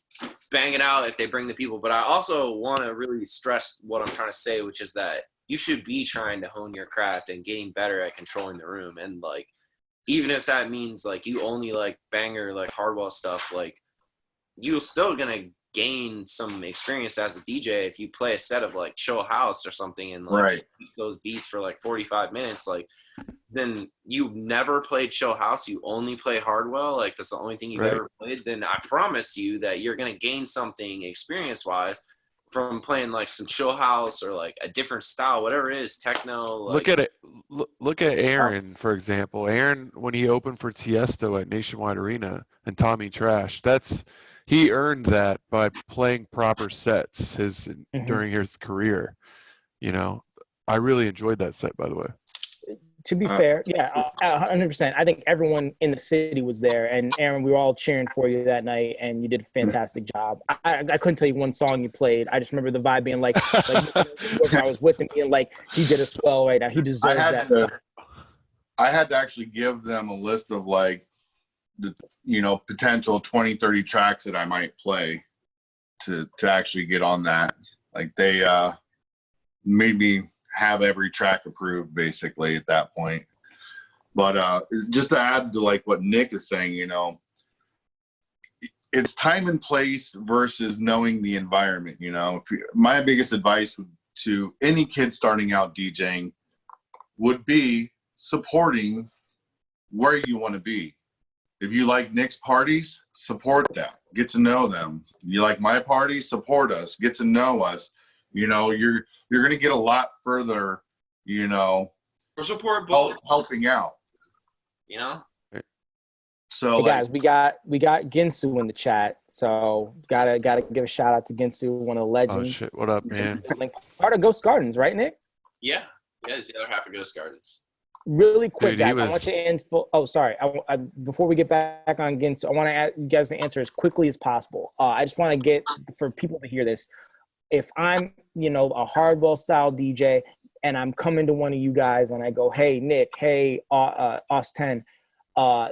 bang it out if they bring the people. But I also want to really stress what I'm trying to say, which is that you should be trying to hone your craft and getting better at controlling the room. And like, even if that means like you only like banger, like Hardwell stuff, like you're still going to gain some experience as a DJ if you play a set of like Chill House or something and like just beat those beats for like 45 minutes. Like then you never played Chill House, you only play Hardwell, like that's the only thing you've ever played, then I promise you that you're going to gain something experience wise from playing like some Chill House or like a different style, whatever it is, techno. Like, look at it. Look at Aaron, for example. Aaron, when he opened for Tiesto at Nationwide Arena and Tommy Trash, he earned that by playing proper sets during his career. You know, I really enjoyed that set, by the way. To be fair, yeah, 100%. I think everyone in the city was there, and Aaron, we were all cheering for you that night, and you did a fantastic job. I couldn't tell you one song you played. I just remember the vibe being like I was with him, being like, he did a swell right now. He deserved that. I had to actually give them a list of like the, you know, potential 20, 30 tracks that I might play to actually get on that. Like they made me have every track approved basically at that point. But just to add to like what Nick is saying, you know, it's time and place versus knowing the environment. You know, my biggest advice to any kid starting out DJing would be supporting where you want to be. If you like Nick's parties, support that. Get to know them. You like my parties, support us. Get to know us. You know, you're going to get a lot further, you know, or support both, helping out, you know. So hey guys, we got Ginsu in the chat, so gotta give a shout out to Ginsu, one of the legends. Oh shit! What up, man? Part of Ghost Gardens, right, Nick? Yeah, it's the other half of Ghost Gardens. Really quick, dude, guys, I want you to info. Oh, sorry. Before we get back on Ginsu, I want to you guys to answer as quickly as possible. I just want to get for people to hear this. If I'm, you know, a Hardwell style DJ and I'm coming to one of you guys and I go, hey, Nick, hey, AUS10,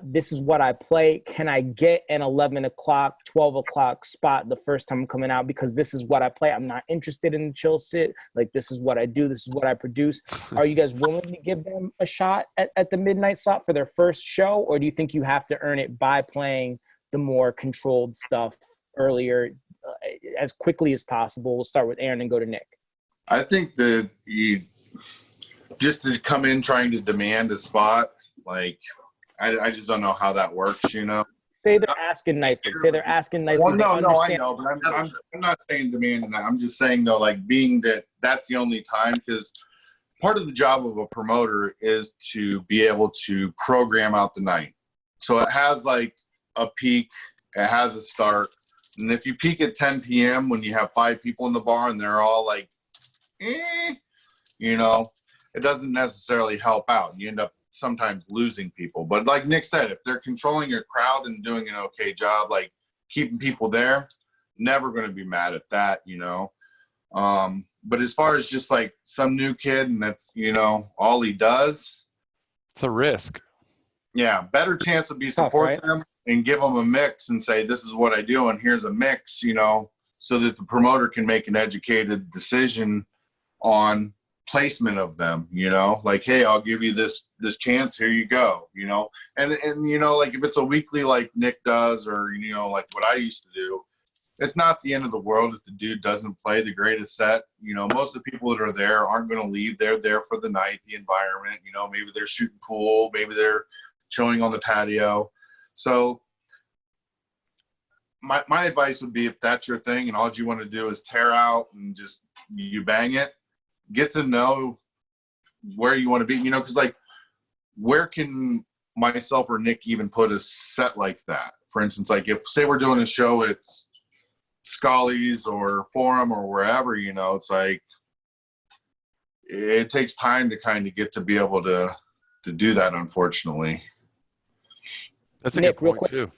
this is what I play. Can I get an 11 o'clock, 12 o'clock spot the first time I'm coming out? Because this is what I play. I'm not interested in the chill sit. Like, this is what I do. This is what I produce. Are you guys willing to give them a shot at the midnight slot for their first show? Or do you think you have to earn it by playing the more controlled stuff earlier, as quickly as possible? We'll start with Aaron and go to Nick. I think that you just to come in trying to demand a spot, like, I just don't know how that works, you know. Say they're asking nicely. Say they're asking nicely. Well, no, I know, but I'm not saying demanding that. I'm just saying, though, like, being that that's the only time, because part of the job of a promoter is to be able to program out the night. So it has, like, a peak, it has a start, and if you peak at 10 p.m. when you have 5 people in the bar and they're all like, you know, it doesn't necessarily help out. You end up sometimes losing people. But like Nick said, if they're controlling your crowd and doing an okay job, like keeping people there, never going to be mad at that, you know. But as far as just like some new kid and that's, you know, all he does, it's a risk. Yeah, better chance would be support them and give them a mix and say, this is what I do and here's a mix, you know, so that the promoter can make an educated decision on placement of them, you know, like, hey, I'll give you this chance, here you go, you know. And you know, like if it's a weekly like Nick does, or you know, like what I used to do, it's not the end of the world if the dude doesn't play the greatest set. You know, most of the people that are there aren't going to leave. They're there for the night, the environment, you know, maybe they're shooting pool, maybe they're chilling on the patio. So my advice would be, if that's your thing and all you want to do is tear out and just you bang it, get to know where you want to be, you know, because like, where can myself or Nick even put a set like that? For instance, like if say we're doing a show at Scully's or Forum or wherever, you know, it's like it takes time to kind of get to be able to do that, unfortunately. That's a Nick, good point too.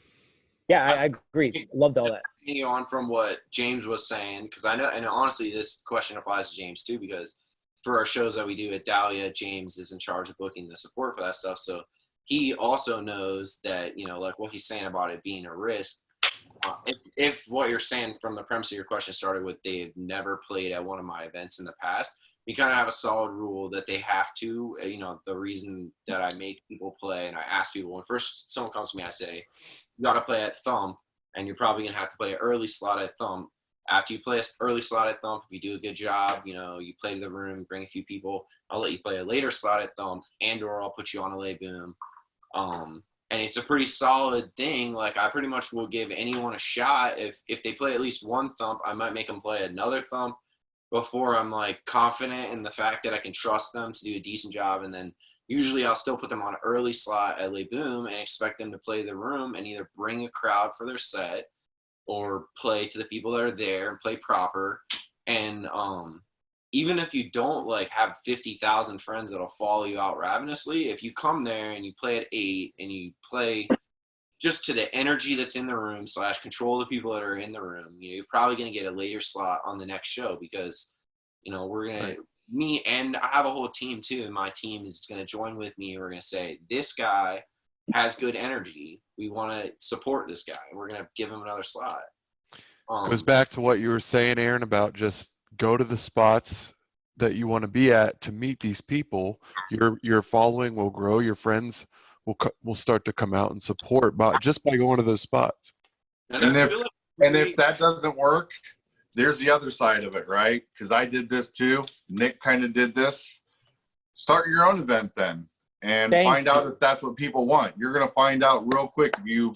Yeah, I agree. Loved all that. Continuing on from what James was saying, because I know, and honestly, this question applies to James too, because for our shows that we do at Dahlia, James is in charge of booking the support for that stuff. So he also knows that, you know, like what he's saying about it being a risk. If what you're saying from the premise of your question started with they've never played at one of my events in the past, we kind of have a solid rule that they have to. You know, the reason that I make people play and I ask people, when first someone comes to me, I say, you got to play at Thump, and you're probably going to have to play an early slot at Thump. After you play an early slot at Thump, if you do a good job, you know, you play to the room, bring a few people, I'll let you play a later slot at Thump, and or I'll put you on a lay boom. And it's a pretty solid thing. Like, I pretty much will give anyone a shot. If they play at least one Thump, I might make them play another Thump before I'm, like, confident in the fact that I can trust them to do a decent job. And then usually I'll still put them on an early slot at lay boom and expect them to play the room and either bring a crowd for their set or play to the people that are there and play proper. And even if you don't like have 50,000 friends that'll follow you out ravenously, if you come there and you play at 8 and you play just to the energy that's in the room / control the people that are in the room, you know, you're probably going to get a later slot on the next show, because, you know, we're going to, me, and I have a whole team too, and my team is going to join with me. We're going to say, this guy has good energy. We want to support this guy. We're going to give him another slot. Goes back to what you were saying, Aaron, about just go to the spots that you want to be at to meet these people. Your following will grow. Your friends will start to come out and support just by going to those spots. And if that doesn't work, there's the other side of it, right? Because I did this too. Nick kind of did this. Start your own event then and find out if that's what people want. You're going to find out real quick if you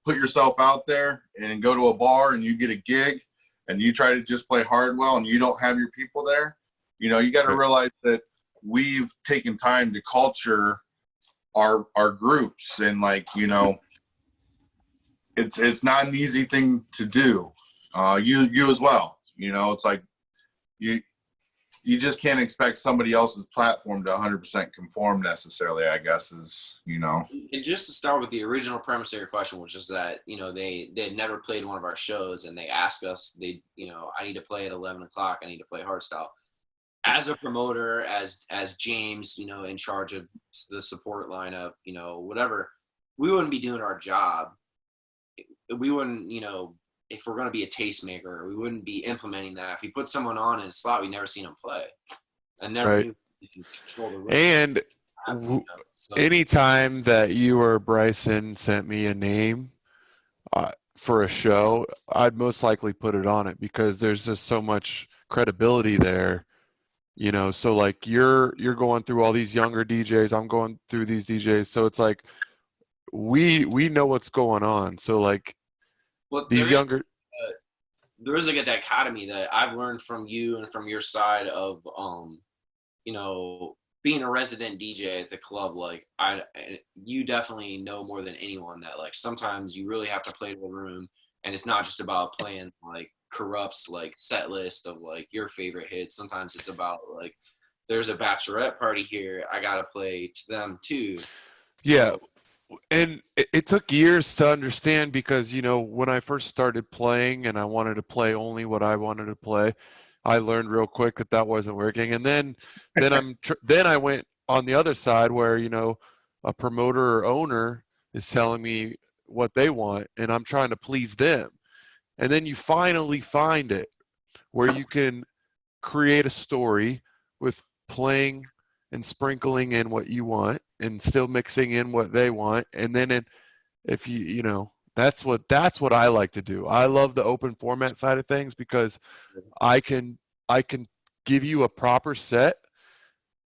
put yourself out there and go to a bar and you get a gig and you try to just play Hardwell and you don't have your people there. You know, you got to realize that we've taken time to culture our groups, and like, you know, it's not an easy thing to do. You as well. You know, it's like you just can't expect somebody else's platform to 100% conform necessarily, I guess, is, you know. And just to start with the original premise of your question, which is that, you know, they had never played one of our shows and they ask us, you know, I need to play at 11 o'clock. I need to play hardstyle. As a promoter, as James, you know, in charge of the support lineup, you know, whatever, we wouldn't be doing our job. We wouldn't, you know, if we're going to be a tastemaker, we wouldn't be implementing that. If we put someone on in a slot, we never seen them play. I never knew we could control the room. And so, anytime that you or Bryson sent me a name for a show, I'd most likely put it on it because there's just so much credibility there. You know, so like you're going through all these younger DJs, I'm going through these DJs, so it's like we know what's going on. So like these younger there is like a dichotomy that I've learned from you and from your side of you know, being a resident DJ at the club. Like you definitely know more than anyone that like sometimes you really have to play to the room, and it's not just about playing like Corrupt's like set list of like your favorite hits. Sometimes it's about like there's a bachelorette party here, I gotta play to them too. So, yeah, and it took years to understand because, you know, when I first started playing and I wanted to play only what I wanted to play, I learned real quick that wasn't working. And then I went on the other side where, you know, a promoter or owner is telling me what they want and I'm trying to please them. And then you finally find it where you can create a story with playing and sprinkling in what you want and still mixing in what they want. And then if you know, that's what I like to do. I love the open format side of things because I can give you a proper set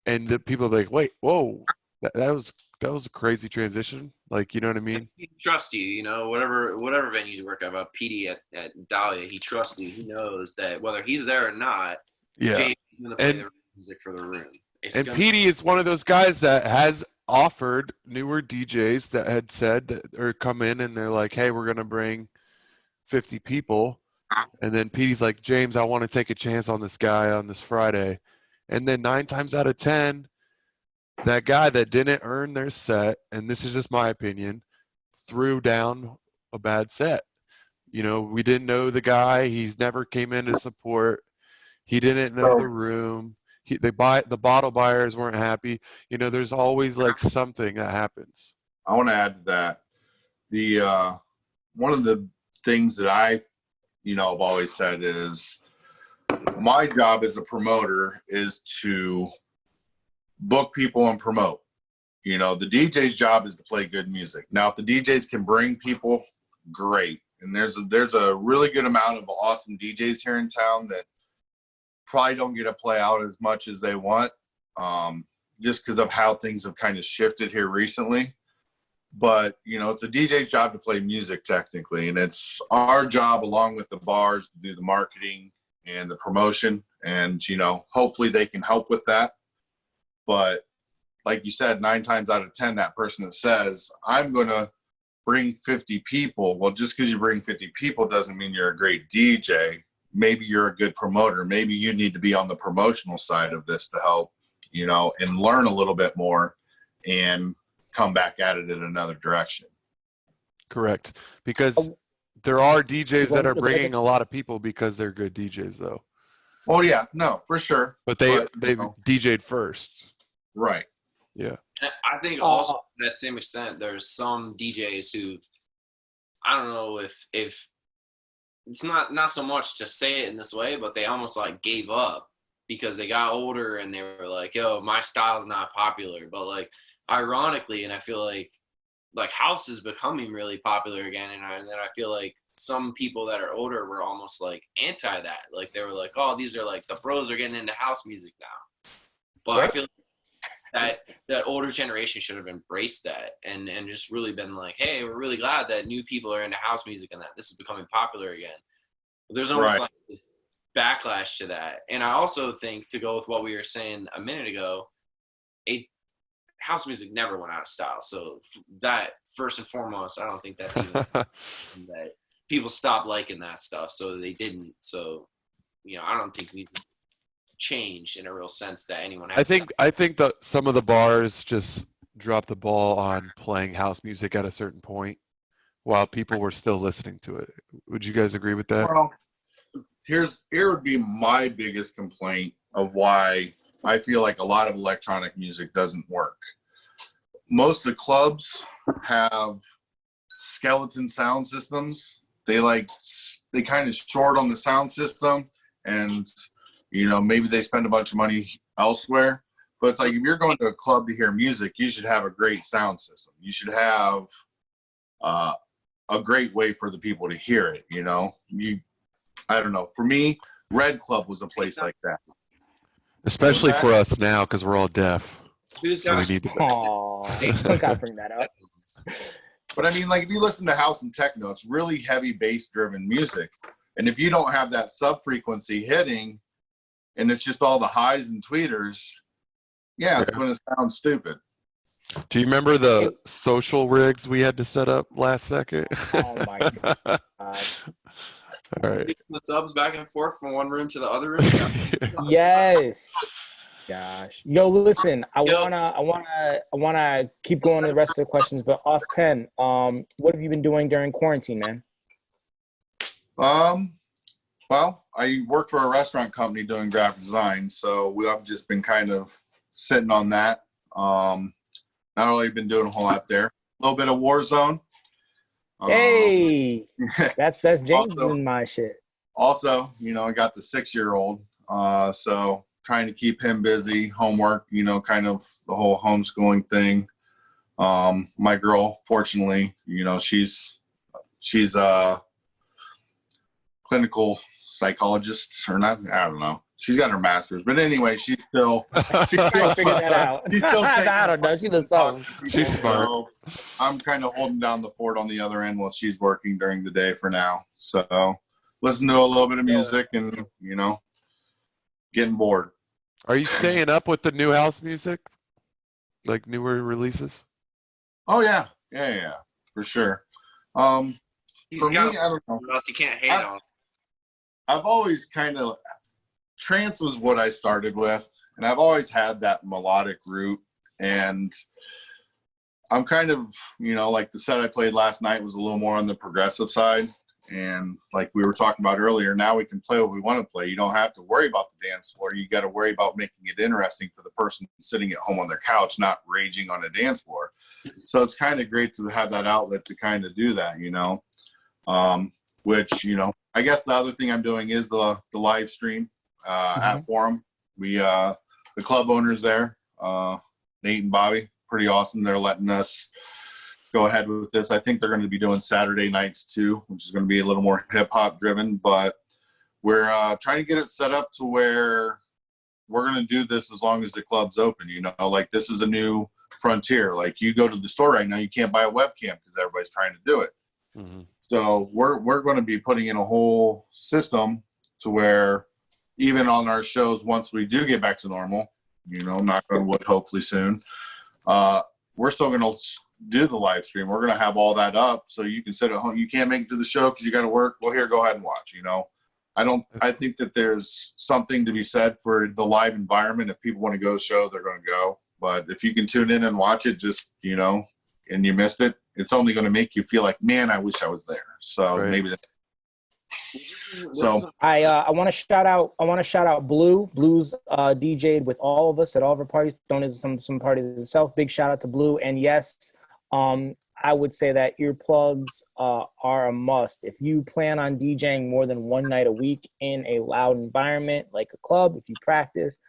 and the people are like, wait, whoa, that was a crazy transition. Like, you know what I mean? He trusts you, you know, whatever venues you work at. About PD at Dahlia, he trusts you. He knows that whether he's there or not, James is going to play the music for the room. And PD is one of those guys that has offered newer DJs that had said that, or come in and they're like, hey, we're going to bring 50 people. And then PD's like, James, I want to take a chance on this guy on this Friday. And then 9 times out of 10, that guy that didn't earn their set, and this is just my opinion, threw down a bad set. You know, we didn't know the guy. He's never came in to support. He didn't know the room. The bottle buyers weren't happy. You know, there's always like something that happens. I want to add to that. The one of the things that I, you know, have always said is my job as a promoter is to book people and promote. You know, the DJ's job is to play good music. Now, if the DJs can bring people, great. And there's a really good amount of awesome DJs here in town that probably don't get to play out as much as they want, just because of how things have kind of shifted here recently. But, you know, it's a DJ's job to play music technically, and it's our job along with the bars to do the marketing and the promotion. And, you know, hopefully they can help with that. But like you said, 9 times out of 10, that person that says, I'm going to bring 50 people. Well, just because you bring 50 people doesn't mean you're a great DJ. Maybe you're a good promoter. Maybe you need to be on the promotional side of this to help, you know, and learn a little bit more and come back at it in another direction. Correct. Because there are DJs that are bringing a lot of people because they're good DJs, though. Oh, yeah. No, for sure. But they DJ'd first. Right. Yeah. I think also to that same extent, there's some DJs who, I don't know if it's not so much to say it in this way, but they almost like gave up because they got older and they were like, yo, my style's not popular. But like, ironically, and I feel like house is becoming really popular again. And then I feel like some people that are older were almost like anti that. Like they were like, oh, these are like the bros are getting into house music now. But I feel like that older generation should have embraced that and just really been like, hey, we're really glad that new people are into house music and that this is becoming popular again. But there's almost like this backlash to that. And I also think, to go with what we were saying a minute ago, house music never went out of style. So that, first and foremost, I don't think that's even that people stopped liking that stuff, so they didn't. So, you know, I don't think we've changed in a real sense that anyone has. I think that some of the bars just dropped the ball on playing house music at a certain point while people were still listening to it. Would you guys agree with that? Well, here would be my biggest complaint of why I feel like a lot of electronic music doesn't work. most of the clubs have skeleton sound systems. They kind of short on the sound system, and maybe they spend a bunch of money elsewhere. But it's like, if you're going to a club to hear music, you should have a great sound system. You should have a great way for the people to hear it. I don't know. For me, Red Club was a place like that. Especially for us now, because we're all deaf. So we need to. I gotta bring that up. But I mean, like, if you listen to house and techno, it's really heavy bass-driven music, and if you don't have that sub-frequency hitting, and it's just all the highs and tweeters, it's going to sound stupid. Do you remember the social rigs we had to set up last second? Oh my god! All right. The subs back and forth from one room to the other room. Yes. Gosh. Yo, listen, I wanna keep going to the rest of the questions, but AUS10, what have you been doing during quarantine, man? Well, I work for a restaurant company doing graphic design, so I've just been kind of sitting on that. Not really been doing a whole lot there. A little bit of Warzone. Hey, that's James in my shit. Also, I got the 6-year-old, so trying to keep him busy, homework, kind of the whole homeschooling thing. My girl, fortunately, she's a clinical psychologist or not. I don't know. She's got her master's, but anyway, she's still figuring that out. She's still I don't know. She does something. She's smart. So I'm kind of holding down the fort on the other end while she's working during the day for now. So listen to a little bit of music and getting bored. Are you staying up with the new house music, like newer releases? Oh yeah, for sure. For me, I don't know. You can't hate on. I've always kind of, trance was what I started with, and I've always had that melodic root, and I'm kind of, like the set I played last night was a little more on the progressive side, and like we were talking about earlier, now we can play what we want to play. You don't have to worry about the dance floor. You got to worry about making it interesting for the person sitting at home on their couch, not raging on a dance floor. So it's kind of great to have that outlet to kind of do that, which, I guess the other thing I'm doing is the live stream at Forum. We, the club owners there, Nate and Bobby, pretty awesome. They're letting us go ahead with this. I think they're going to be doing Saturday nights too, which is going to be a little more hip hop driven, but we're trying to get it set up to where we're going to do this as long as the club's open, like this is a new frontier. Like you go to the store right now, you can't buy a webcam because everybody's trying to do it. So we're going to be putting in a whole system to where even on our shows, once we do get back to normal, knock on wood, hopefully soon, we're still going to do the live stream. We're going to have all that up so you can sit at home. You can't make it to the show because you got to work. Well, here, go ahead and watch. I think that there's something to be said for the live environment. If people want to go to the show, they're going to go. But if you can tune in and watch it, just, and you missed it, it's only going to make you feel like, man, I wish I was there. So maybe that. So I want to shout out Blue. Blue's DJ'd with all of us at all of our parties. Thrown in some parties himself. Big shout out to Blue. And yes, I would say that earplugs are a must. If you plan on DJing more than one night a week in a loud environment like a club, if you practice,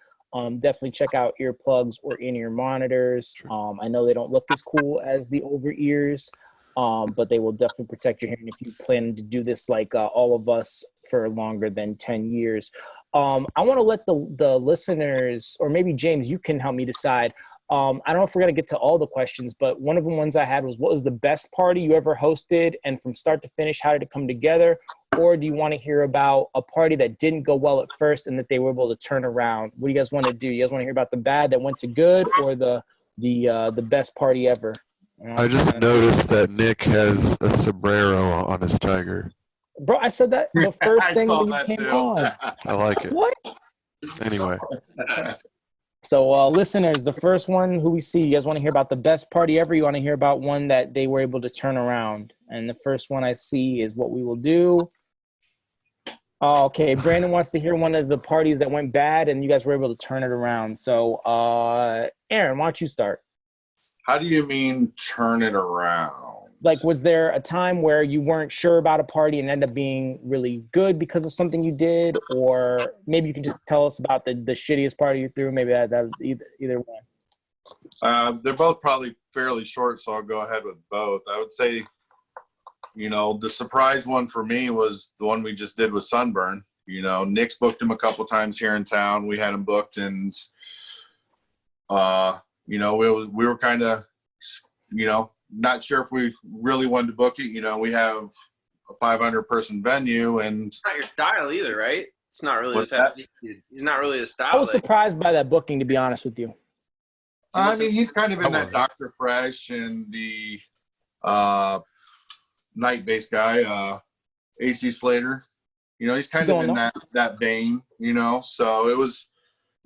definitely check out earplugs or in-ear monitors. I know they don't look as cool as the over-ears, but they will definitely protect your hearing if you plan to do this like all of us for longer than 10 years. I want to let the listeners, or maybe James, you can help me decide. I don't know if we're going to get to all the questions, but one of the ones I had was, what was the best party you ever hosted? And from start to finish, how did it come together? Or do you want to hear about a party that didn't go well at first and that they were able to turn around? What do you guys want to do? You guys want to hear about the bad that went to good, or the best party ever? I just noticed that Nick has a sombrero on his tiger. Bro, I said that the first thing when you came on. I like it. What? Anyway. So listeners, the first one who we see, you guys want to hear about the best party ever? You want to hear about one that they were able to turn around? And the first one I see is what we will do. Oh, okay, Brandon wants to hear one of the parties that went bad and you guys were able to turn it around. So Aaron, why don't you start? How do you mean turn it around? Like, was there a time where you weren't sure about a party and ended up being really good because of something you did? Or maybe you can just tell us about the shittiest party you threw. Maybe that either one. They're both probably fairly short, so I'll go ahead with both. I would say, you know, the surprise one for me was the one we just did with Sunburn. You know, Nick's booked him a couple times here in town. We had him booked, and you know, we were kind of, you know, not sure if we really wanted to book it. You know, we have a 500-person venue, and it's not your style either, right? It's not really the type. He's not really the style. I was surprised by that booking, to be honest with you. I mean, he's kind of in that Dr. Fresh and the night-based guy, AC Slater. You know, he's kind of in that vein, you know. So it was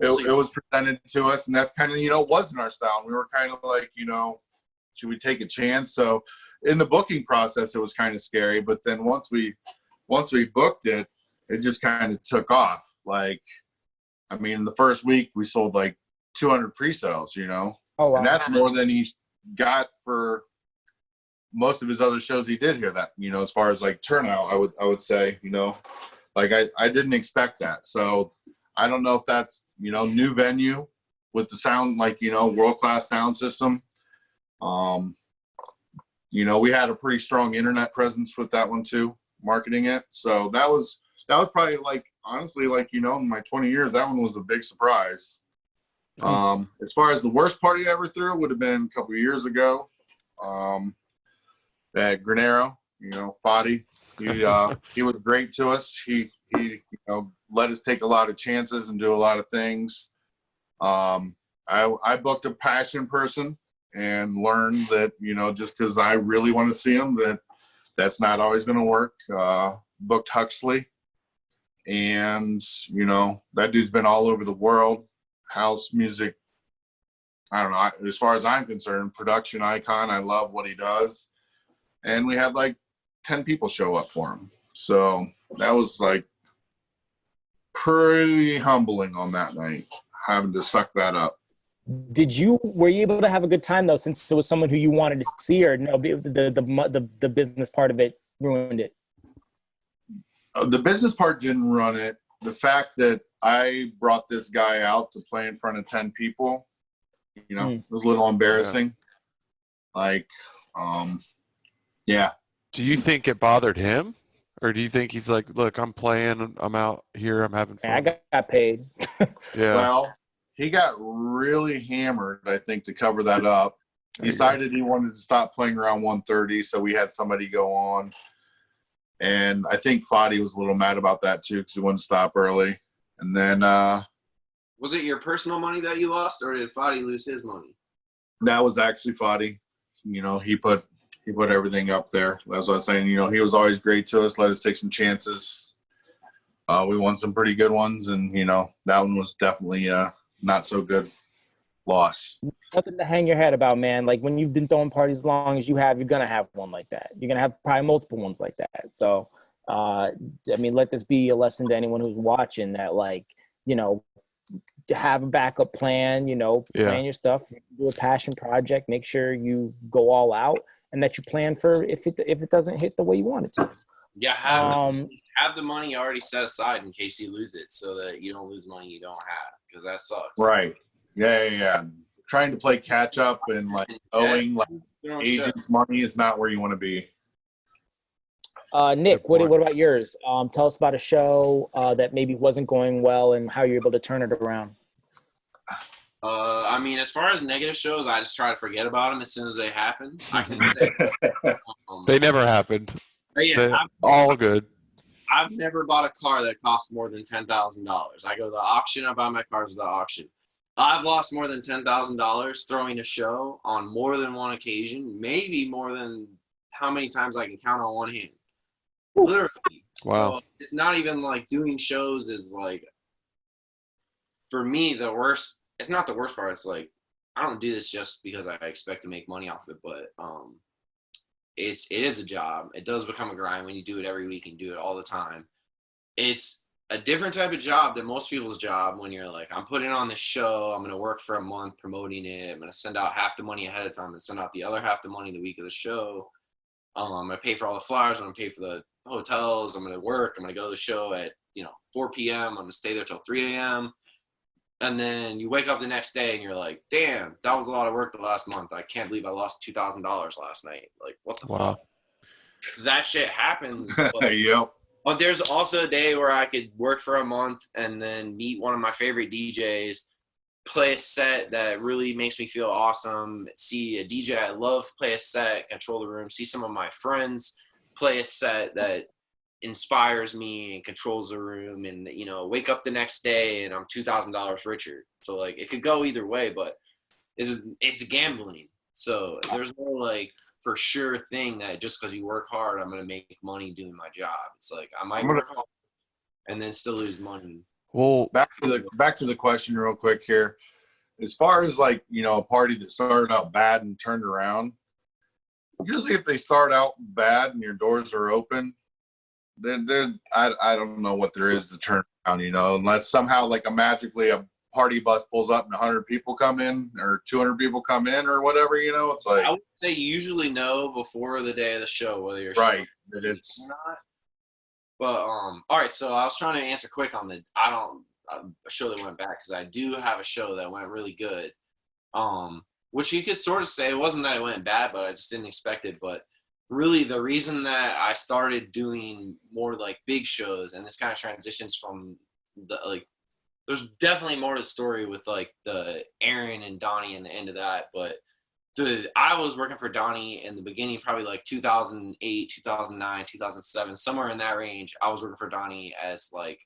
presented to us, and that's kind of, you know, wasn't our style. We were kind of like, you know, should we take a chance? So in the booking process, it was kind of scary. But then once we booked it, it just kind of took off. Like, I mean, the first week we sold like 200 pre-sales, you know. Oh, wow. And that's more than he got for most of his other shows he did here, that, you know, as far as like turnout, I would say, you know, like I didn't expect that. So I don't know if that's, you know, new venue with the sound, like, you know, world-class sound system. You know, we had a pretty strong internet presence with that one too, marketing it. So that was probably, like, honestly, like, you know, in my 20 years, that one was a big surprise. As far as the worst party I ever threw would have been a couple of years ago. At Granero, you know, Fadi, he was great to us. He you know, let us take a lot of chances and do a lot of things. I booked a passion person and learned that, you know, just because I really want to see him, that's not always going to work. Booked Huxley, and, you know, that dude's been all over the world. House music, I don't know, as far as I'm concerned, production icon. I love what he does. And we had like 10 people show up for him. So that was like pretty humbling on that night, having to suck that up. Were you able to have a good time though, since it was someone who you wanted to see, or no, the business part of it ruined it? The business part didn't run it. The fact that I brought this guy out to play in front of 10 people, you know, it was a little embarrassing. Yeah. Like, yeah. Do you think it bothered him? Or do you think he's like, look, I'm playing, I'm out here, I'm having fun? I got paid. Yeah. Well, he got really hammered, I think, to cover that up. He decided he wanted to stop playing around 1:30, so we had somebody go on. And I think Fadi was a little mad about that too, because he wanted to stop early. And then was it your personal money that you lost, or did Fadi lose his money? That was actually Fadi. You know, he put everything up there. As I was saying, you know, he was always great to us, let us take some chances. We won some pretty good ones, and, you know, that one was definitely not so good loss. Nothing to hang your head about, man. Like, when you've been throwing parties as long as you have, you're going to have one like that. You're going to have probably multiple ones like that. So, I mean, let this be a lesson to anyone who's watching, that, like, you know, to have a backup plan, you know, plan your stuff, do a passion project, make sure you go all out, and that you plan for if it doesn't hit the way you want it to. Yeah, have the money already set aside in case you lose it, so that you don't lose money you don't have, because that sucks. Right. Yeah. Trying to play catch up and, like, owing like agents' money is not where you want to be. Nick, what about yours? Tell us about a show that maybe wasn't going well and how you're able to turn it around. I mean, as far as negative shows, I just try to forget about them as soon as they happen. I can say they never happened. Yeah, all good. I've never bought a car that cost more than $10,000. I go to the auction. I buy my cars at the auction. I've lost more than $10,000 throwing a show on more than one occasion, maybe more than how many times I can count on one hand. Literally. Wow. So it's not even like doing shows is like, for me, the worst. It's not the worst part. It's like, I don't do this just because I expect to make money off it, but it is a job. It does become a grind when you do it every week and do it all the time. It's a different type of job than most people's job when you're like, I'm putting on this show, I'm going to work for a month promoting it, I'm going to send out half the money ahead of time and send out the other half the money the week of the show. I'm going to pay for all the flyers, I'm going to pay for the hotels, I'm going to work, I'm going to go to the show at 4 p.m., I'm going to stay there till 3 a.m. And then you wake up the next day and you're like, damn, that was a lot of work the last month. I can't believe I lost $2,000 last night. Like, what the fuck? So that shit happens. Yep. But there's also a day where I could work for a month and then meet one of my favorite DJs, play a set that really makes me feel awesome, see a DJ I love play a set, control the room, see some of my friends play a set that inspires me and controls the room, and wake up the next day and I'm $2,000 richer. So like it could go either way, but it's gambling. So there's no like for sure thing that just because you work hard, I'm going to make money doing my job. It's like I might work hard and then still lose money. Well, back to the question real quick here. As far as like, a party that started out bad and turned around, usually if they start out bad and your doors are open, then I don't know what there is to turn around, unless somehow like magically a party bus pulls up and 100 people come in or 200 people come in or whatever, it's like. I would say you usually know before the day of the show whether you're right that it's not. But all right, so I was trying to answer quick on a show that went bad, because I do have a show that went really good, which you could sort of say it wasn't that it went bad, but I just didn't expect it. But really the reason that I started doing more like big shows, and this kind of transitions from there's definitely more to the story with like the Aaron and Donnie and the end of that, but I was working for Donnie in the beginning, probably like 2008, 2009, 2007, somewhere in that range. I was working for Donnie as like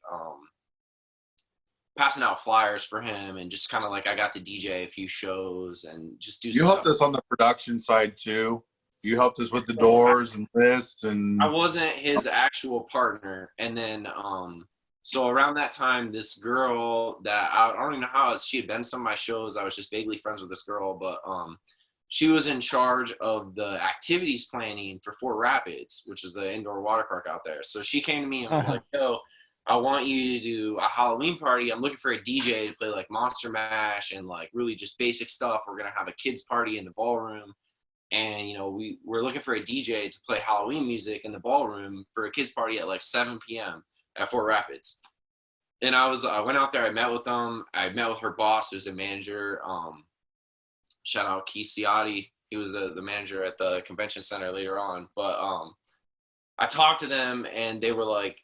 passing out flyers for him, and just kind of like I got to DJ a few shows and just do. You helped us on the production side too. You helped us with the doors and list, and I wasn't his actual partner. And then so around that time, this girl that I don't even know how she had been to some of my shows. I was just vaguely friends with this girl, but she was in charge of the activities planning for Fort Rapids, which is the indoor water park out there. So she came to me and was like, yo, I want you to do a Halloween party. I'm looking for a DJ to play like Monster Mash and like really just basic stuff. We're going to have a kids party in the ballroom. And, we're looking for a DJ to play Halloween music in the ballroom for a kids party at like 7 p.m. at Fort Rapids. And I went out there, I met with them. I met with her boss, who's a manager. Shout out Keith Ciotti. He was the manager at the convention center later on. But I talked to them, and they were like,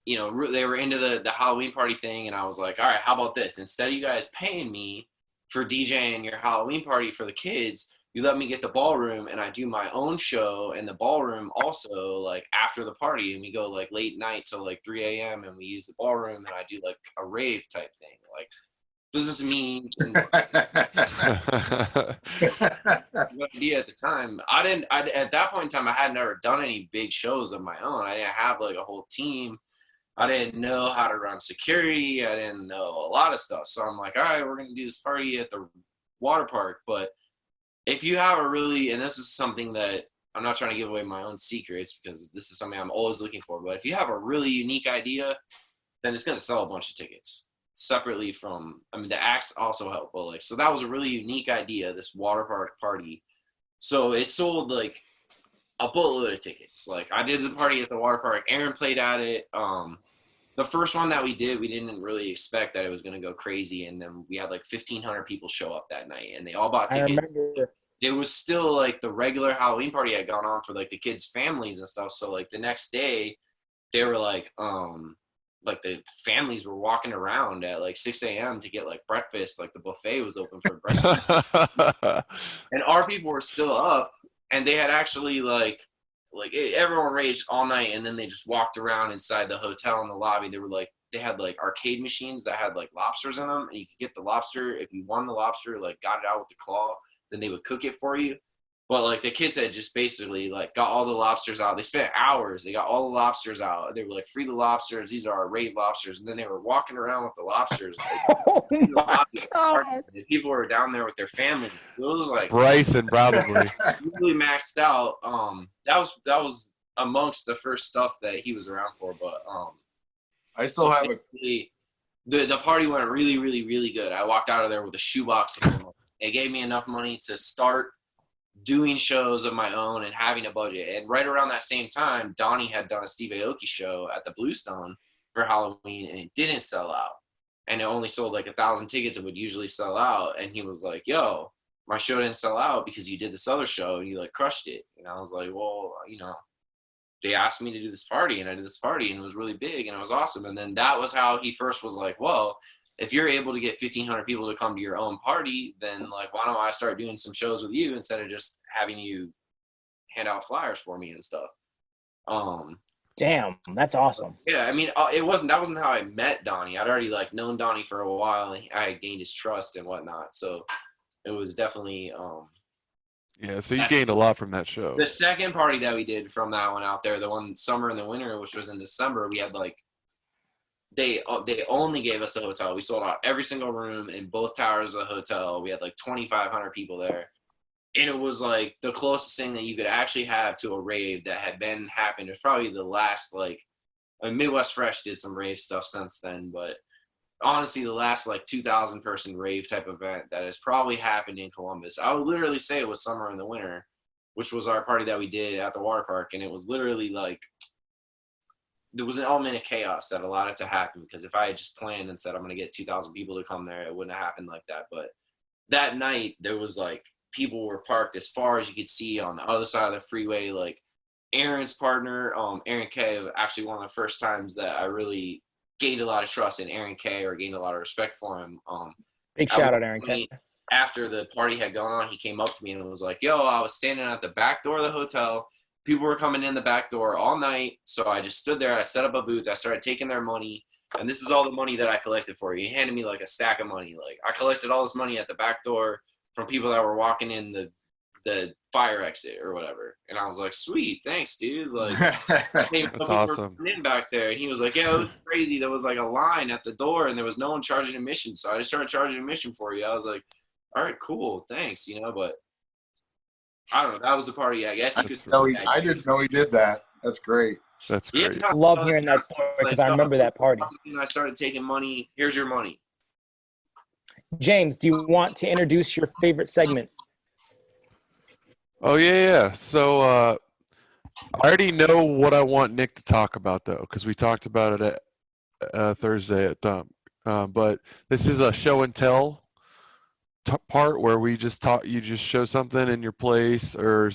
they were into the Halloween party thing. And I was like, all right, how about this? Instead of you guys paying me for DJing your Halloween party for the kids, you let me get the ballroom, and I do my own show in the ballroom also, like after the party, and we go like late night till like 3 a.m. and we use the ballroom, and I do like a rave type thing. Like, does this mean good idea at the time? At that point in time, I had never done any big shows of my own. I didn't have like a whole team. I didn't know how to run security. I didn't know a lot of stuff. So I'm like, all right, we're going to do this party at the water park. But if you have a really, and this is something that I'm not trying to give away my own secrets, because this is something I'm always looking for, but if you have a really unique idea, then it's going to sell a bunch of tickets separately from, the acts also help, but like, so that was a really unique idea, this water park party. So it sold like a boatload of tickets. Like I did the party at the water park. Aaron played at it. The first one that we did, we didn't really expect that it was going to go crazy. And then we had like 1,500 people show up that night, and they all bought tickets. I remember. It was still like the regular Halloween party had gone on for like the kids' families and stuff. So like the next day they were like the families were walking around at like 6 a.m. to get like breakfast. Like the buffet was open for breakfast. And our people were still up, and they had actually like everyone raged all night, and then they just walked around inside the hotel in the lobby. They had like arcade machines that had like lobsters in them, and you could get the lobster. If you won the lobster, like got it out with the claw, then they would cook it for you. But like the kids had just basically like got all the lobsters out. They spent hours. They got all the lobsters out. They were like, free the lobsters. These are our rave lobsters. And then they were walking around with the lobsters. Oh my God. And people were down there with their families. So it was like Bryson probably really maxed out. That was amongst the first stuff that he was around for. But I still have a. The party went really, really, really good. I walked out of there with a shoebox full of money. It gave me enough money to start doing shows of my own and having a budget. And right around that same time, Donnie had done a Steve Aoki show at the Bluestone for Halloween, and it didn't sell out. And it only sold like 1,000 tickets. It would usually sell out. And he was like, yo, my show didn't sell out because you did this other show and you like crushed it. And I was like, well, you know, they asked me to do this party, and I did this party, and it was really big, and it was awesome. And then that was how he first was like, well, if you're able to get 1,500 people to come to your own party, then like, why don't I start doing some shows with you instead of just having you hand out flyers for me and stuff. Damn, that's awesome. Yeah, I mean, that wasn't how I met Donnie. I'd already like known Donnie for a while, and I had gained his trust and whatnot. So it was definitely yeah, so you gained a lot from that show. The second party that we did from that one out there, the one summer and the winter, which was in December, we had like, they only gave us the hotel. We sold out every single room in both towers of the hotel. We had like 2,500 people there. And it was like the closest thing that you could actually have to a rave that had been happened. It was probably the last, like, Midwest Fresh did some rave stuff since then, but honestly, the last like 2,000 person rave type event that has probably happened in Columbus. I would literally say it was summer and the winter, which was our party that we did at the water park. And it was literally like, there was an element of chaos that allowed it to happen, because if I had just planned and said, I'm going to get 2,000 people to come there, it wouldn't have happened like that. But that night there was like, people were parked as far as you could see on the other side of the freeway. Like Aaron's partner, Aaron K, actually one of the first times that I really gained a lot of trust in Aaron K, or gained a lot of respect for him. Big shout out, Aaron K. After the party had gone on, he came up to me and was like, yo, I was standing at the back door of the hotel. People were coming in the back door all night. So I just stood there. I set up a booth. I started taking their money. And this is all the money that I collected for you. He handed me like a stack of money. Like, I collected all this money at the back door from people that were walking in the fire exit or whatever. And I was like, sweet, thanks, dude. Like, that's awesome. In back there. And he was like, yeah, it was crazy. There was like a line at the door and there was no one charging admission. So I just started charging admission for you. I was like, all right, cool, thanks, you know. But I don't know, that was the party, I guess. I didn't know he did that. That's great. That's great. Yeah, love hearing that story, because I remember that party. I started taking money. Here's your money. James, do you want to introduce your favorite segment? Oh, yeah. So I already know what I want Nick to talk about, though, because we talked about it at Thursday at Dump. But this is a show and tell part where we just you just show something in your place or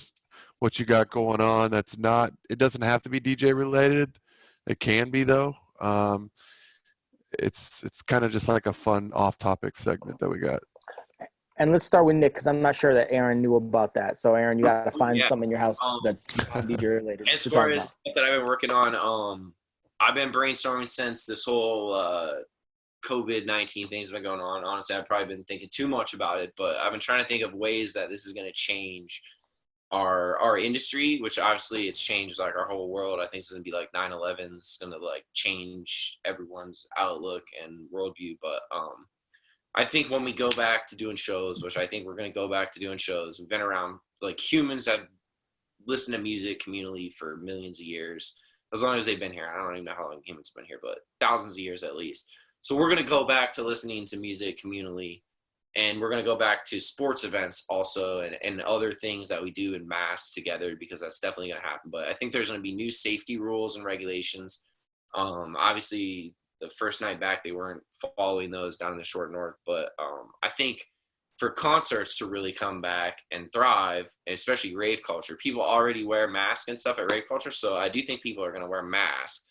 what you got going on. That's not, it doesn't have to be DJ related. It can be, though. It's kind of just like a fun off-topic segment that we got. And let's start with Nick, because I'm not sure that Aaron knew about that. So Aaron, you got to find something in your house that's DJ related. As far as stuff that I've been working on, I've been brainstorming since this whole COVID-19 thing's been going on. Honestly, I've probably been thinking too much about it, but I've been trying to think of ways that this is going to change our industry, which obviously it's changed like our whole world. I think it's going to be like 9/11 is going to like change everyone's outlook and worldview. But I think when we go back to doing shows, which I think we're going to go back to doing shows, we've been around, like, humans have listened to music communally for millions of years, as long as they've been here. I don't even know how long humans have been here, but thousands of years at least. So we're going to go back to listening to music communally, and we're going to go back to sports events also, and other things that we do in mass together, because that's definitely going to happen. But I think there's going to be new safety rules and regulations. Obviously, the first night back, they weren't following those down in the short north. But I think for concerts to really come back and thrive, and especially rave culture, people already wear masks and stuff at rave culture. So I do think people are going to wear masks.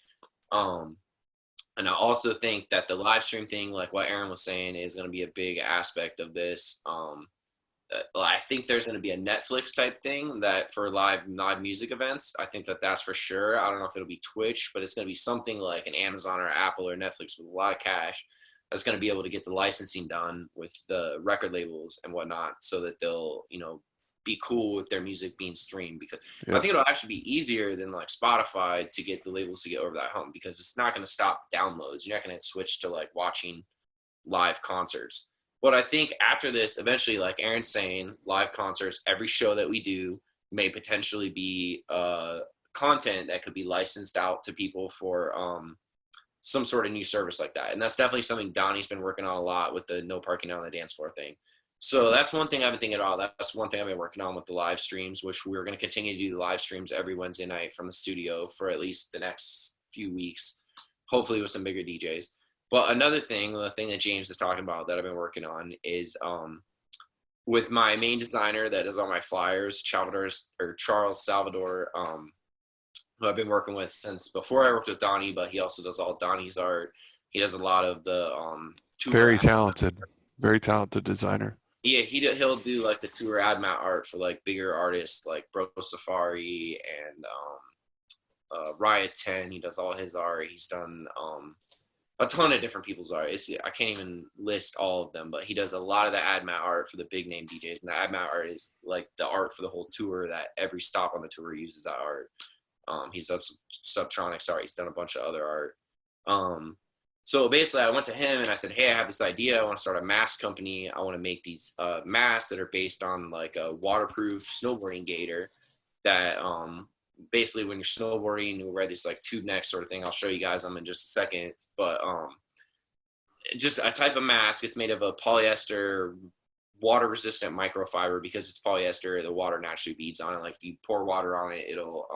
And I also think that the live stream thing, like what Aaron was saying, is going to be a big aspect of this. I think there's going to be a Netflix type thing that for live music events. I think that that's for sure. I don't know if it'll be Twitch, but it's going to be something like an Amazon or Apple or Netflix with a lot of cash that's going to be able to get the licensing done with the record labels and whatnot, so that they'll, you know, be cool with their music being streamed. Because I think it'll actually be easier than like Spotify to get the labels to get over that hump, because it's not going to stop downloads. You're not going to switch to like watching live concerts. But I think after this, eventually, like Aaron's saying, live concerts, every show that we do may potentially be content that could be licensed out to people for some sort of new service like that. And that's definitely something Donnie's been working on a lot with the no parking on the dance floor thing. So that's one thing I've been thinking about. That's one thing I've been working on with the live streams, which we're going to continue to do the live streams every Wednesday night from the studio for at least the next few weeks, hopefully with some bigger DJs. But another thing, the thing that James is talking about that I've been working on is with my main designer that does all my flyers, Charles Salvador, who I've been working with since before I worked with Donnie, but he also does all Donnie's art. He does a lot of the very talented designer. Yeah, he'll do like the tour ad mat art for like bigger artists like Bro Safari and Riot 10. He does all his art. He's done a ton of different people's art. I can't even list all of them, but he does a lot of the ad mat art for the big name DJs. And the ad mat art is like the art for the whole tour that every stop on the tour uses that art. He's done Subtronics art. He's done a bunch of other art. So basically I went to him and I said, hey, I have this idea. I want to start a mask company. I want to make these masks that are based on like a waterproof snowboarding gaiter that basically when you're snowboarding, you wear this like tube neck sort of thing. I'll show you guys them in just a second. But just a type of mask. It's made of a polyester water resistant microfiber because it's polyester. The water naturally beads on it. Like if you pour water on it, it'll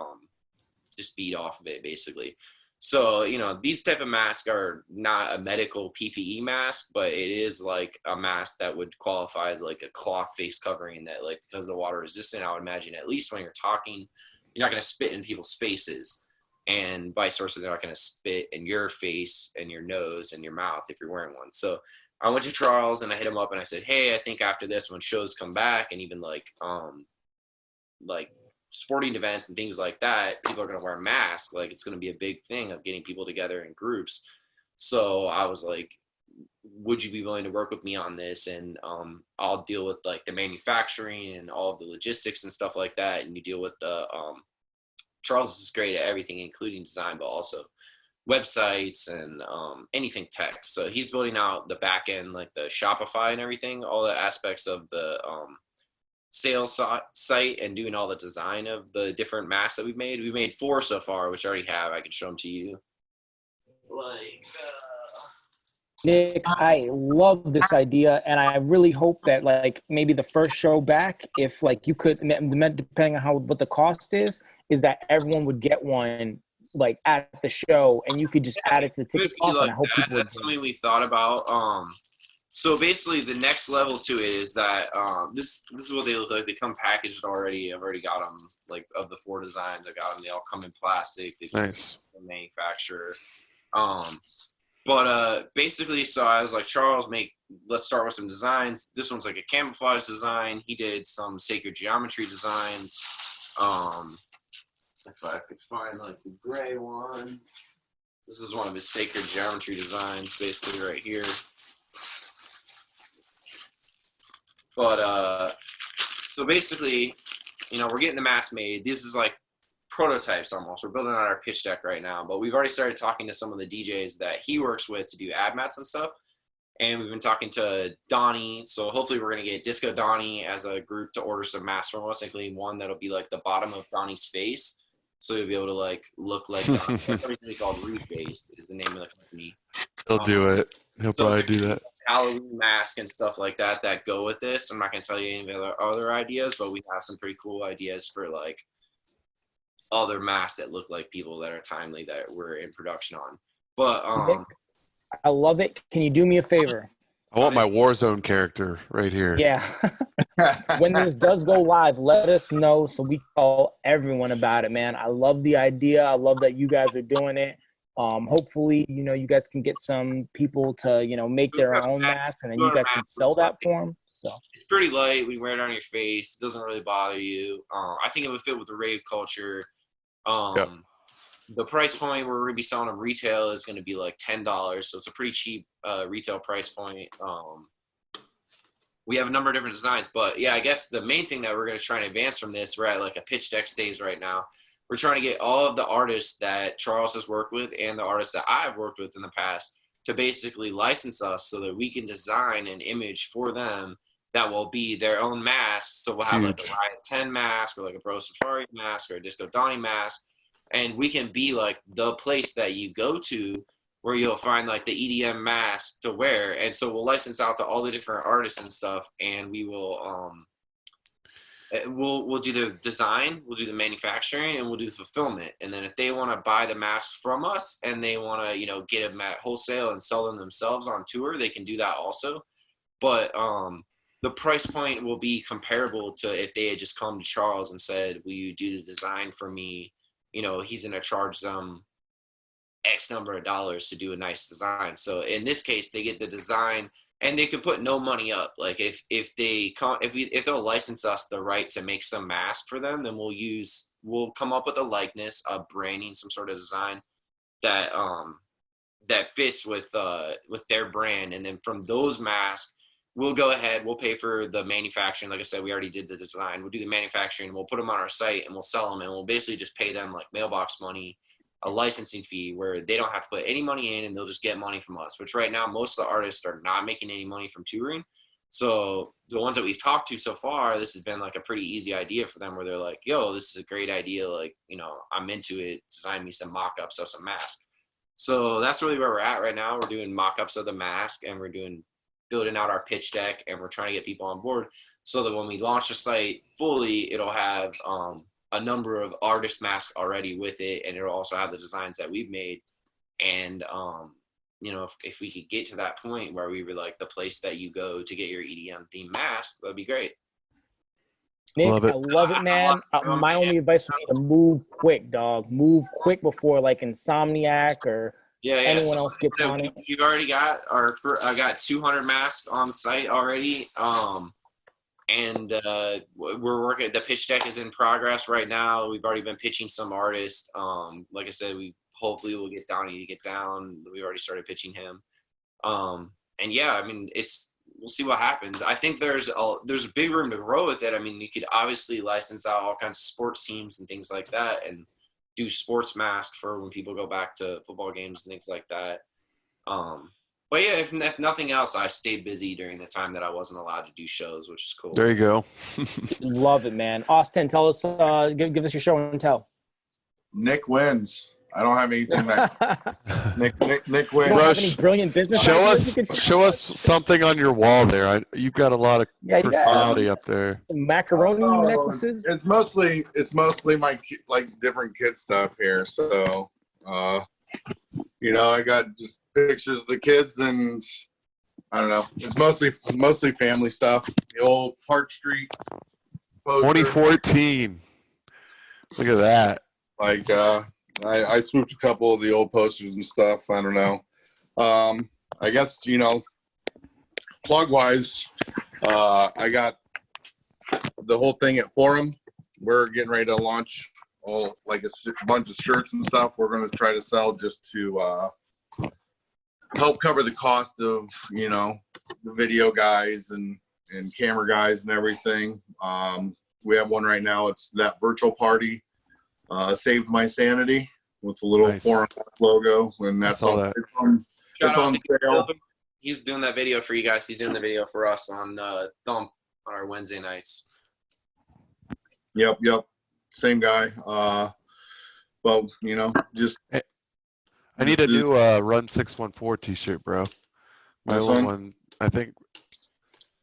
just bead off of it basically. So, you know, these type of masks are not a medical PPE mask, but it is like a mask that would qualify as like a cloth face covering that, like, because the water resistant, I would imagine at least when you're talking, you're not going to spit in people's faces, and vice versa. They're not going to spit in your face and your nose and your mouth if you're wearing one. So I went to Charles and I hit him up and I said, hey, I think after this, when shows come back and even like sporting events and things like that, people are going to wear masks. Like it's going to be a big thing of getting people together in groups. So I was like, would you be willing to work with me on this? And I'll deal with like the manufacturing and all of the logistics and stuff like that. And you deal with the, Charles is great at everything, including design, but also websites and anything tech. So he's building out the back end, like the Shopify and everything, all the aspects of the sales site and doing all the design of the different masks that we've made. We've made 4 so far, which I already have. I can show them to you. Nick, I love this idea, and I really hope that like maybe the first show back, if like you could, depending on what the cost is that everyone would get one like at the show, and you could just add it to the ticket cost. Like and I hope people that's something we've thought about. So basically, the next level to it is that this is what they look like. They come packaged already. I've already got them, like of the 4 designs. I got them. They all come in plastic. They nice. The manufacturer. But basically, so I was like, Charles, let's start with some designs. This one's like a camouflage design. He did some sacred geometry designs. If I could find like the gray one. This is one of his sacred geometry designs, basically right here. But so basically, you know, we're getting the mask made. This is like prototypes almost. We're building out our pitch deck right now, but we've already started talking to some of the DJs that he works with to do ad mats and stuff. And we've been talking to Donnie. So hopefully we're going to get Disco Donnie as a group to order some masks from us, including one that'll be like the bottom of Donnie's face. So you'll be able to like look like Donnie. Everything called Refaced is the name of the company. He'll do it. He'll probably do that. Halloween mask and stuff like that go with this. I'm not going to tell you any of the other ideas, but we have some pretty cool ideas for like other masks that look like people that are timely that we're in production on. But I love it. Can you do me a favor? I want my Warzone character right here. Yeah. When this does go live, let us know so we tell everyone about it, man. I love the idea. I love that you guys are doing it. Hopefully, you know, you guys can get some people to, you know, make their own masks, and then you guys can sell that for them. So it's pretty light. When you wear it on your face, it doesn't really bother you. I think it would fit with the rave culture. Yep. The price point where we're gonna be selling them retail is gonna be like $10, so it's a pretty cheap retail price point. We have a number of different designs, but yeah, I guess the main thing that we're gonna try and advance from this, we're at like a pitch deck stage right now. We're trying to get all of the artists that Charles has worked with and the artists that I've worked with in the past to basically license us so that we can design an image for them that will be their own mask. So we'll have like a Riot 10 mask or like a Bro Safari mask or a Disco Donnie mask. And we can be like the place that you go to where you'll find like the EDM mask to wear. And so we'll license out to all the different artists and stuff, and we will we'll do the design, we'll do the manufacturing, and we'll do the fulfillment. And then if they want to buy the mask from us and they want to, you know, get them at wholesale and sell them themselves on tour, they can do that also. But the price point will be comparable to if they had just come to Charles and said, will you do the design for me? You know, he's going to charge them X number of dollars to do a nice design. So in this case, they get the design and they can put no money up. Like if they'll license us the right to make some mask for them, then we'll come up with a likeness, a branding, some sort of design that fits with their brand. And then from those masks, we'll go ahead, we'll pay for the manufacturing. Like I said, we already did the design. We'll do the manufacturing, we'll put them on our site, and we'll sell them, and we'll basically just pay them like mailbox money, a licensing fee where they don't have to put any money in and they'll just get money from us, which right now most of the artists are not making any money from touring. So the ones that we've talked to so far, this has been like a pretty easy idea for them where they're like, yo, this is a great idea. Like, you know, I'm into it. Design me some mock-ups of some masks. So that's really where we're at right now. We're doing mock-ups of the mask, and we're building out our pitch deck, and we're trying to get people on board so that when we launch the site fully, it'll have a number of artist masks already with it, and it'll also have the designs that we've made. And you know, if we could get to that point where we were like the place that you go to get your EDM themed mask, that'd be great. Nick, I love it, man. My only advice would be to move quick, dog. Move quick before like Insomniac or anyone else gets on it. We've already got I got 200 masks on site already. And we're working. The pitch deck is in progress right now. We've already been pitching some artists. Like I said, hopefully we'll get Donnie to get down. We already started pitching him. And yeah, I mean, we'll see what happens. I think there's a big room to grow with it. I mean, you could obviously license out all kinds of sports teams and things like that, and do sports masks for when people go back to football games and things like that. But yeah, if nothing else, I stayed busy during the time that I wasn't allowed to do shows, which is cool. There you go. Love it, man. Austin, tell us, give us your show and tell. Nick wins. I don't have anything that Nick wins. You don't have any brilliant business. Show us something on your wall there. You've got a lot of personality up there. Macaroni necklaces. It's mostly my like different kid stuff here. So, you know, I got just pictures of the kids, and I don't know. It's mostly family stuff. The old Park Street poster. 2014. Look at that. Like, I swooped a couple of the old posters and stuff. I don't know. I guess, you know, plug-wise, I got the whole thing at Forum. We're getting ready to launch like a bunch of shirts and stuff we're going to try to sell just to help cover the cost of, you know, the video guys and camera guys and everything. We have one right now. It's that virtual party. Saved My Sanity with the little Forum logo, and that's all. It's on sale. He's doing that video for you guys. He's doing the video for us on Thump on our Wednesday nights. Yep. Same guy. Well, you know, just. I need a new Run 614 t-shirt, bro. My old one, I think.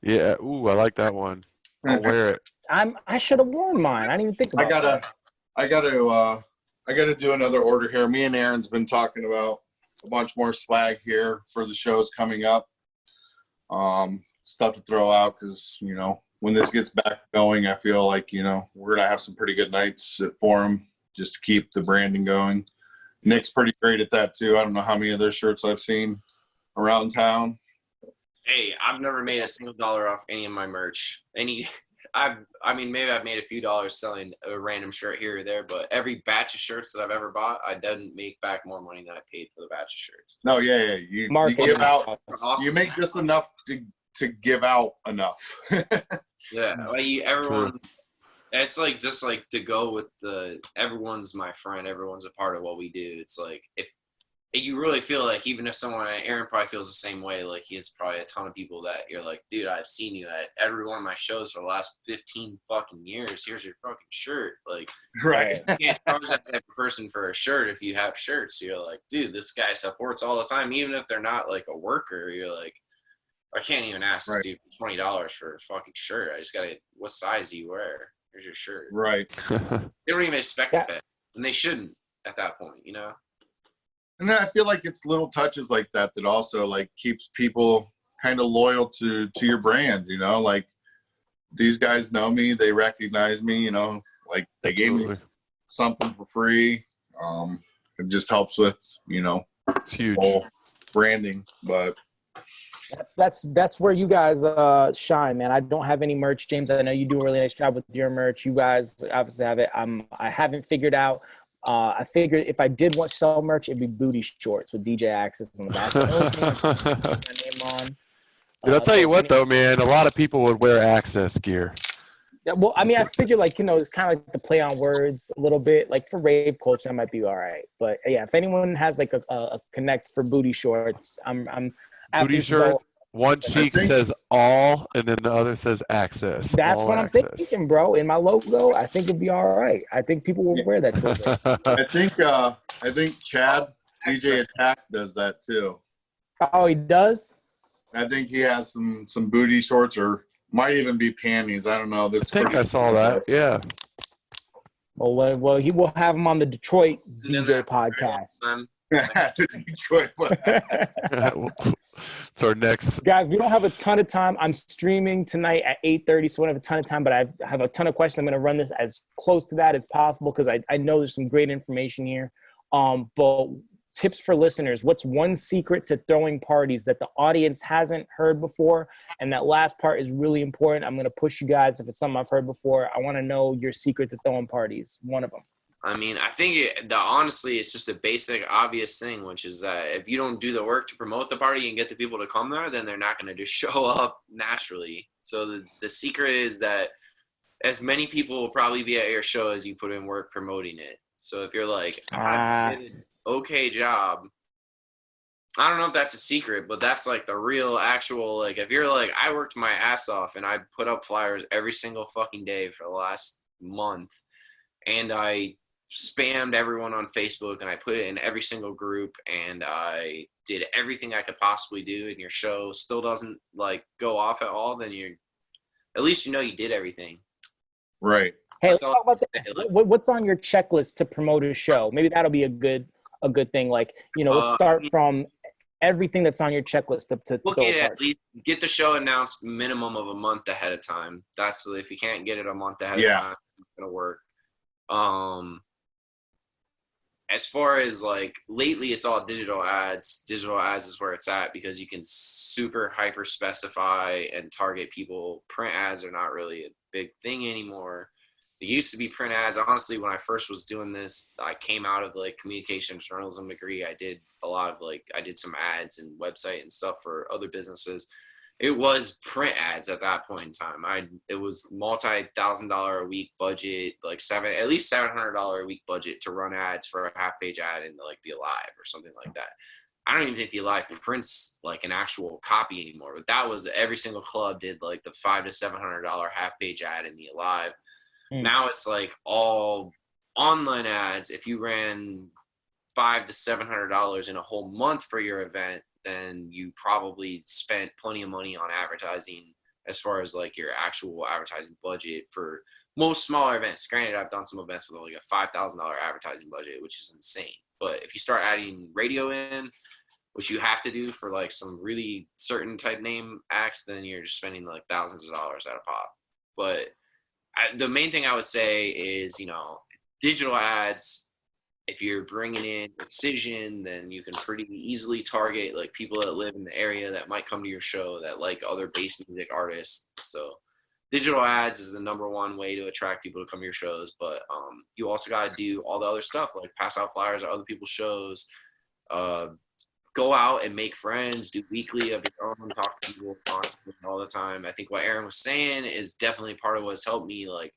Yeah. Ooh, I like that one. I'll wear it. I should have worn mine. I didn't even think about that. I gotta do another order here. Me and Aaron's been talking about a bunch more swag here for the shows coming up. Stuff to throw out because, you know, when this gets back going, I feel like, you know, we're gonna have some pretty good nights at Forum just to keep the branding going. Nick's pretty great at that too. I don't know how many of their shirts I've seen around town. Hey, I've never made a single dollar off any of my merch. I mean, maybe I've made a few dollars selling a random shirt here or there, but every batch of shirts that I've ever bought, I didn't make back more money than I paid for the batch of shirts. No, yeah. You give out. Awesome. You make just enough to give out enough. Yeah, like everyone. It's like just like to go with everyone's my friend. Everyone's a part of what we do. It's like if you really feel like even if someone, Aaron probably feels the same way, like he has probably a ton of people that you're like, dude, I've seen you at every one of my shows for the last 15 fucking years. Here's your fucking shirt. Like, Right. you can't charge that type of person for a shirt if you have shirts. You're like, dude, this guy supports all the time, even if they're not like a worker. You're like, I can't even ask this dude for $20 for a fucking shirt. I just gotta, what size do you wear? Here's your shirt. Right. They don't even expect to pay, and they shouldn't at that point, you know? And I feel like it's little touches like that that also like keeps people kind of loyal to your brand, you know, like these guys know me, they recognize me, you know, like they gave me something for free. It just helps with, you know, it's huge branding, but that's where you guys shine, man. I don't have any merch, James. I know you do a really nice job with your merch. You guys obviously have it. I haven't figured out. I figured if I did want to sell merch, it'd be booty shorts with DJ AXCESS on the back. My name on. Dude, I'll tell you what, though, man. A lot of people would wear AXCESS gear. Yeah, well, I mean, I figured like, you know, it's kind of like the play on words a little bit. Like for rave culture, that might be all right. But yeah, if anyone has like a connect for booty shorts, I'm booty shorts. One cheek says all, and then the other says AXCESS. That's all what AXCESS. I'm thinking, bro. In my logo, I think it'd be all right. I think people will wear that. I think Chad, DJ Attack does that too. Oh, he does? I think he has some booty shorts, or might even be panties. I don't know. I think I saw that. Yeah. Well, he will have him on the Detroit DJ podcast. Detroit. It's our next. Guys, we don't have a ton of time. I'm streaming tonight at 8:30, so we don't have a ton of time, but I have a ton of questions. I'm going to run this as close to that as possible because I know there's some great information here. But tips for listeners, what's one secret to throwing parties that the audience hasn't heard before? And that last part is really important. I'm going to push you guys. If it's something I've heard before, I want to know your secret to throwing parties. One of them. I mean, I think honestly, it's just a basic, obvious thing, which is that if you don't do the work to promote the party and get the people to come there, then they're not going to just show up naturally. So the secret is that as many people will probably be at your show as you put in work promoting it. So if you're like, I did an okay job, I don't know if that's a secret, but that's like the real actual, like if you're like, I worked my ass off and I put up flyers every single fucking day for the last month, and I spammed everyone on Facebook and I put it in every single group and I did everything I could possibly do, and your show still doesn't like go off at all, then you're, at least you know you did everything. Right. Hey, let's talk about that. What's on your checklist to promote a show? Maybe that'll be a good thing. Like, you know, let's start from everything that's on your checklist to at least get the show announced minimum of a month ahead of time. That's if you can't get it a month ahead of time, it's not gonna work. As far as like lately, it's all digital ads. Digital ads is where it's at because you can super hyper specify and target people. Print ads are not really a big thing anymore. It used to be print ads. Honestly, when I first was doing this, I came out of like communications journalism degree. I did a lot of I did some ads and website and stuff for other businesses. It was print ads at that point in time. It was multi-$1,000 a week budget, like at least $700 a week budget to run ads for a half-page ad in like the Alive or something like that. I don't even think the Alive prints like an actual copy anymore. But that was every single club did like the $500 to $700 half-page ad in the Alive. Now it's like all online ads. If you ran $500 to $700 in a whole month for your event, then you probably spent plenty of money on advertising as far as like your actual advertising budget for most smaller events. Granted, I've done some events with like a $5,000 advertising budget, which is insane. But if you start adding radio in, which you have to do for like some really certain type name acts, then you're just spending like thousands of dollars at a pop. But the main thing I would say is, you know, digital ads. If you're bringing in Excision, then you can pretty easily target like people that live in the area that might come to your show that like other bass music artists. So digital ads is the number one way to attract people to come to your shows. But you also got to do all the other stuff, like pass out flyers at other people's shows, go out and make friends, do weekly of your own, talk to people constantly all the time. I think what Aaron was saying is definitely part of what's helped me, like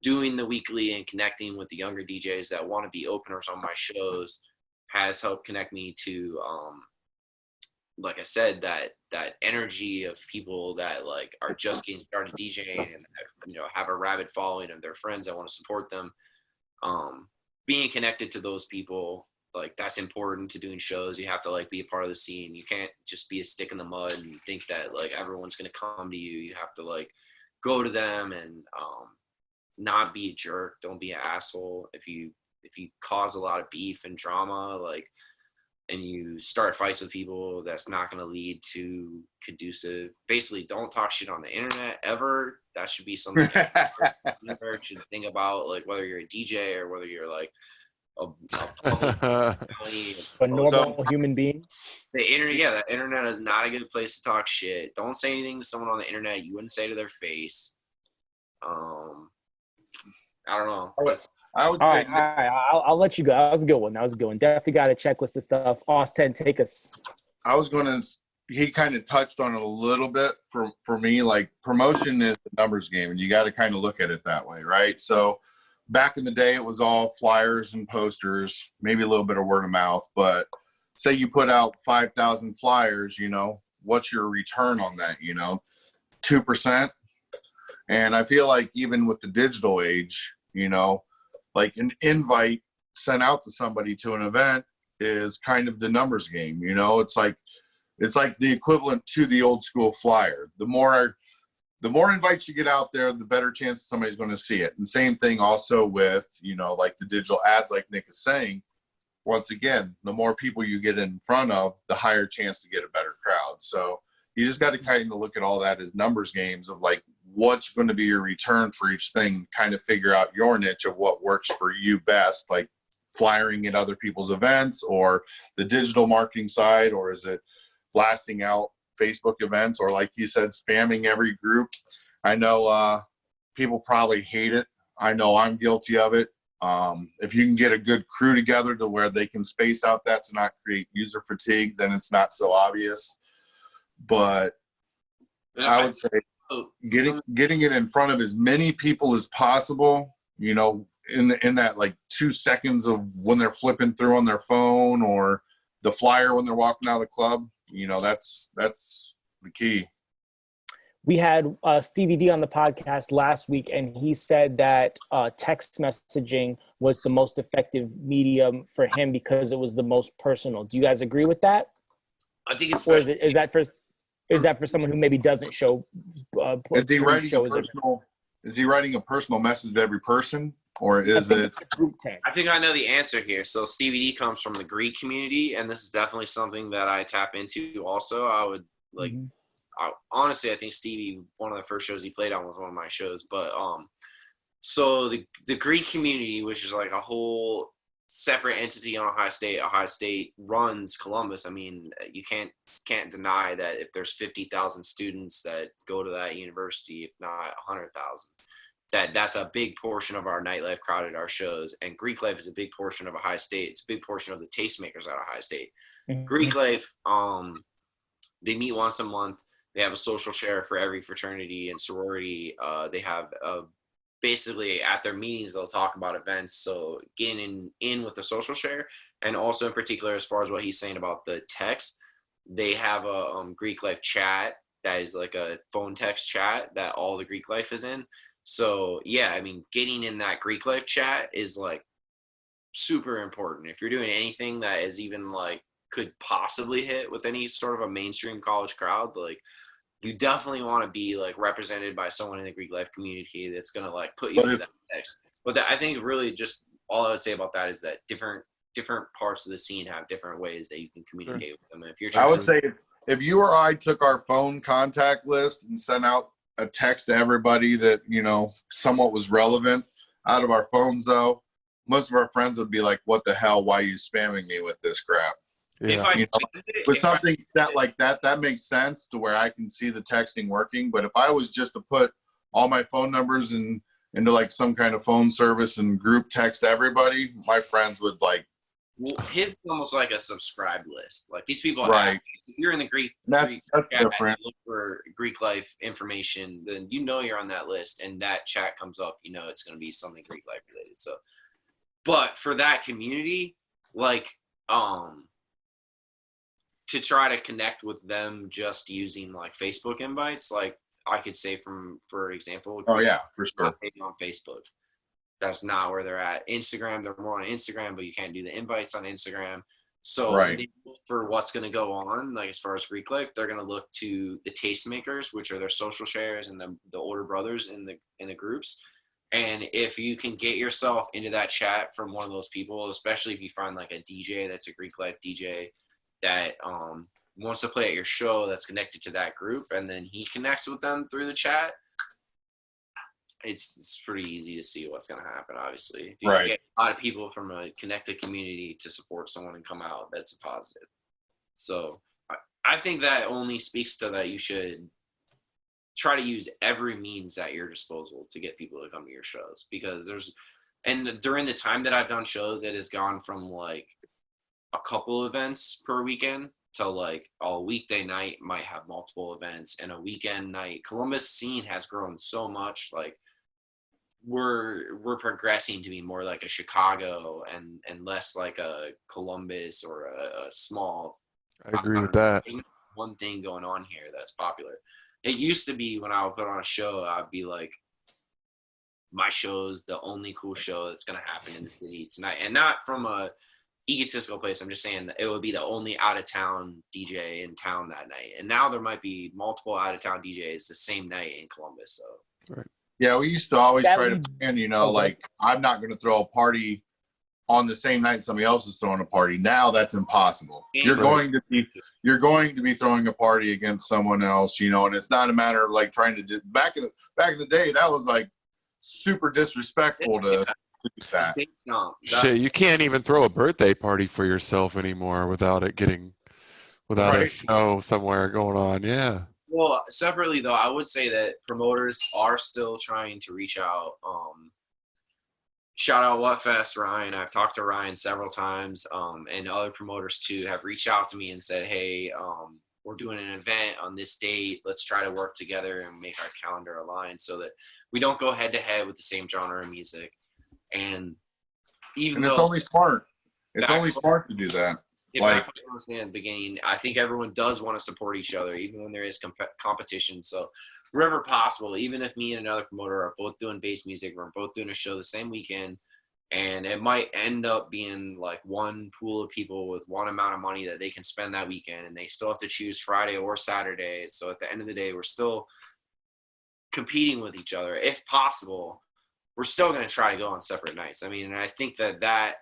doing the weekly and connecting with the younger DJs that want to be openers on my shows. has helped connect me to, like I said, that energy of people that like are just getting started DJing and, you know, have a rabid following of their friends that want to support them. Being connected to those people, like, that's important to doing shows. You have to like be a part of the scene. You can't just be a stick in the mud and think that like everyone's going to come to you. You have to like go to them and not be a jerk. Don't be an asshole. If you cause a lot of beef and drama, like, and you start fights with people, that's not going to lead to conducive. Basically, don't talk shit on the internet ever. That should be something you should think about, like whether you're a DJ or whether you're like a normal human being. The internet, the internet is not a good place to talk shit. Don't say anything to someone on the internet you wouldn't say to their face. I don't know. I would All say. right, I'll let you go. That was a good one. Definitely got a checklist of stuff. AUS10, take us. I was going to. He kind of touched on it a little bit for me. Like, promotion is a numbers game, and you got to kind of look at it that way, right? So, back in the day, it was all flyers and posters, maybe a little bit of word of mouth. But say you put out 5,000 flyers, you know, what's your return on that? You know, 2%. And I feel like even with the digital age, you know, like an invite sent out to somebody to an event is kind of the numbers game. You know, it's like the equivalent to the old school flyer. The more invites you get out there, the better chance somebody's going to see it. And same thing also with, you know, like the digital ads, like Nick is saying. Once again, the more people you get in front of, the higher chance to get a better crowd. So you just got to kind of look at all that as numbers games of like, what's going to be your return for each thing, kind of figure out your niche of what works for you best, like flyering at other people's events or the digital marketing side, or is it blasting out Facebook events, or like you said, spamming every group. I know people probably hate it. I know I'm guilty of it. If you can get a good crew together to where they can space out that to not create user fatigue, then it's not so obvious. But I would say getting it in front of as many people as possible, you know, in that like 2 seconds of when they're flipping through on their phone, or the flyer when they're walking out of the club, you know, that's the key. We had Stevie D on the podcast last week, and he said that text messaging was the most effective medium for him because it was the most personal. Do you guys agree with that? I think it's. Or is that for someone who maybe doesn't show? Is he writing a personal message to every person, or is it group text? I think I know the answer here. So Stevie D comes from the Greek community, and this is definitely something that I tap into. Also, I would like. Mm-hmm. Honestly, I think Stevie, one of the first shows he played on was one of my shows. But so the Greek community, which is like a whole separate entity on Ohio State runs Columbus. I mean, you can't deny that if there's 50,000 students that go to that university, if not 100,000, that's a big portion of our nightlife crowd at our shows. And Greek life is a big portion of Ohio State. It's a big portion of the tastemakers at Ohio State. Mm-hmm. Greek life, they meet once a month. They have a social share for every fraternity and sorority. They have basically at their meetings, they'll talk about events. So getting in with the social share, and also in particular, as far as what he's saying about the text, they have a Greek life chat that is like a phone text chat that all the Greek life is in. So yeah, I mean, getting in that Greek life chat is like super important. If you're doing anything that is even like could possibly hit with any sort of a mainstream college crowd, like you definitely want to be like represented by someone in the Greek life community that's going to like put you through that text. But I think really just all I would say about that is that different parts of the scene have different ways that you can communicate with them. And if you're I would say if you or I took our phone contact list and sent out a text to everybody that, you know, somewhat was relevant out of our phones, though, most of our friends would be like, what the hell? Why are you spamming me with this crap? Yeah. With something like that makes sense to where I can see the texting working. But if I was just to put all my phone numbers into like some kind of phone service and group text everybody, my friends would like. Well, his is almost like a subscribe list. Like these people, right? If you're in the Greek, that's different. And you look for Greek life information, then you know you're on that list, and that chat comes up. You know it's going to be something Greek life related. So, but for that community, like. to try to connect with them just using like Facebook invites. Like I could say for example, oh yeah, for sure, on Facebook. That's not where they're at. Instagram, they're more on Instagram, but you can't do the invites on Instagram. So right. For what's going to go on, like as far as Greek life, they're going to look to the tastemakers, which are their social shares and the older brothers in the groups. And if you can get yourself into that chat from one of those people, especially if you find like a DJ that's a Greek life DJ that wants to play at your show that's connected to that group, and then he connects with them through the chat, it's pretty easy to see what's going to happen, obviously. If you can get a lot of people from a connected community to support someone and come out, that's a positive. So I think that only speaks to that you should try to use every means at your disposal to get people to come to your shows, because during the time that I've done shows, it has gone from like a couple events per weekend to like a weekday night might have multiple events, and a weekend night. Columbus scene has grown so much. Like we're progressing to be more like a Chicago and less like a Columbus or a small. I agree with that. One thing going on here that's popular. It used to be when I would put on a show, I'd be like, my show's the only cool show that's going to happen in the city tonight. And not from a egotistical place. I'm just saying that it would be the only out-of-town DJ in town that night. And now there might be multiple out-of-town DJs the same night in Columbus. So, right. Yeah, we used to always try to plan, like I'm not going to throw a party on the same night somebody else is throwing a party. Now that's impossible. You're going to be throwing a party against someone else, and it's not a matter of like trying to do back in the day. That was like super disrespectful to do that. Shit, you can't even throw a birthday party for yourself anymore without a show somewhere going on. Yeah. Well, separately though, I would say that promoters are still trying to reach out. Shout out Whatfest, Ryan. I've talked to Ryan several times, and other promoters too have reached out to me and said, hey, we're doing an event on this date. Let's try to work together and make our calendar align so that we don't go head to head with the same genre of music. And it's only smart. It's only smart to do that. Like I was saying at the beginning, I think everyone does want to support each other, even when there is competition. So wherever possible, even if me and another promoter are both doing bass music, we're both doing a show the same weekend, and it might end up being like one pool of people with one amount of money that they can spend that weekend, and they still have to choose Friday or Saturday. So at the end of the day, we're still competing with each other. If possible, we're still going to try to go on separate nights. I mean, and I think that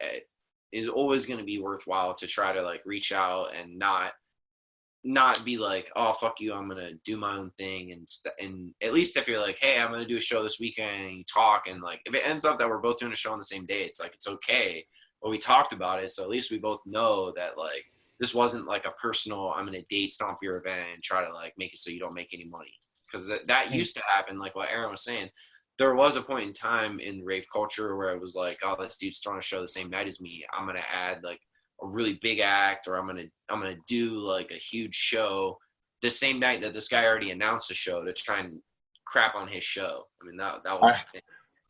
is always going to be worthwhile to try to like reach out and not be like, oh, fuck you, I'm going to do my own thing. And at least if you're like, hey, I'm going to do a show this weekend, and you talk, and like, if it ends up that we're both doing a show on the same day, it's like, it's okay. But we talked about it. So at least we both know that like, this wasn't like a personal, I'm going to date stomp your event and try to like make it so you don't make any money. Because that used to happen. Like what Aaron was saying, there was a point in time in rave culture where it was like, oh, this dude's throwing a show the same night as me. I'm going to add like a really big act, or I'm gonna do like a huge show the same night that this guy already announced a show to try and crap on his show. I mean, that was the thing.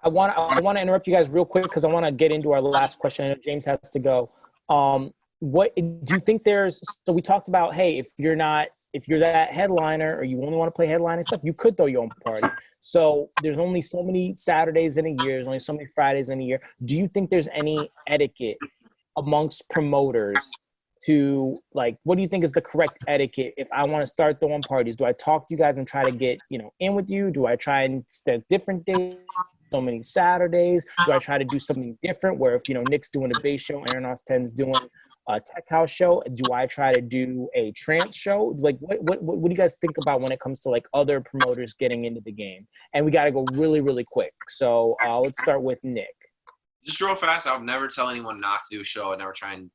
I want to interrupt you guys real quick because I want to get into our last question. I know James has to go. What do you think so we talked about, hey, if you're that headliner or you only want to play headline and stuff, you could throw your own party. So there's only so many Saturdays in a year. There's only so many Fridays in a year. Do you think there's any etiquette amongst promoters to like, what do you think is the correct etiquette? If I want to start throwing parties, do I talk to you guys and try to get, in with you? Do I try and set different days, so many Saturdays? Do I try to do something different where if, Nick's doing a bass show, AXCESS doing a tech house show, do I try to do a trance show? Like what do you guys think about when it comes to like other promoters getting into the game? And we got to go really, really quick. So let's start with Nick. Just real fast, I would never tell anyone not to do a show. I'd never try and,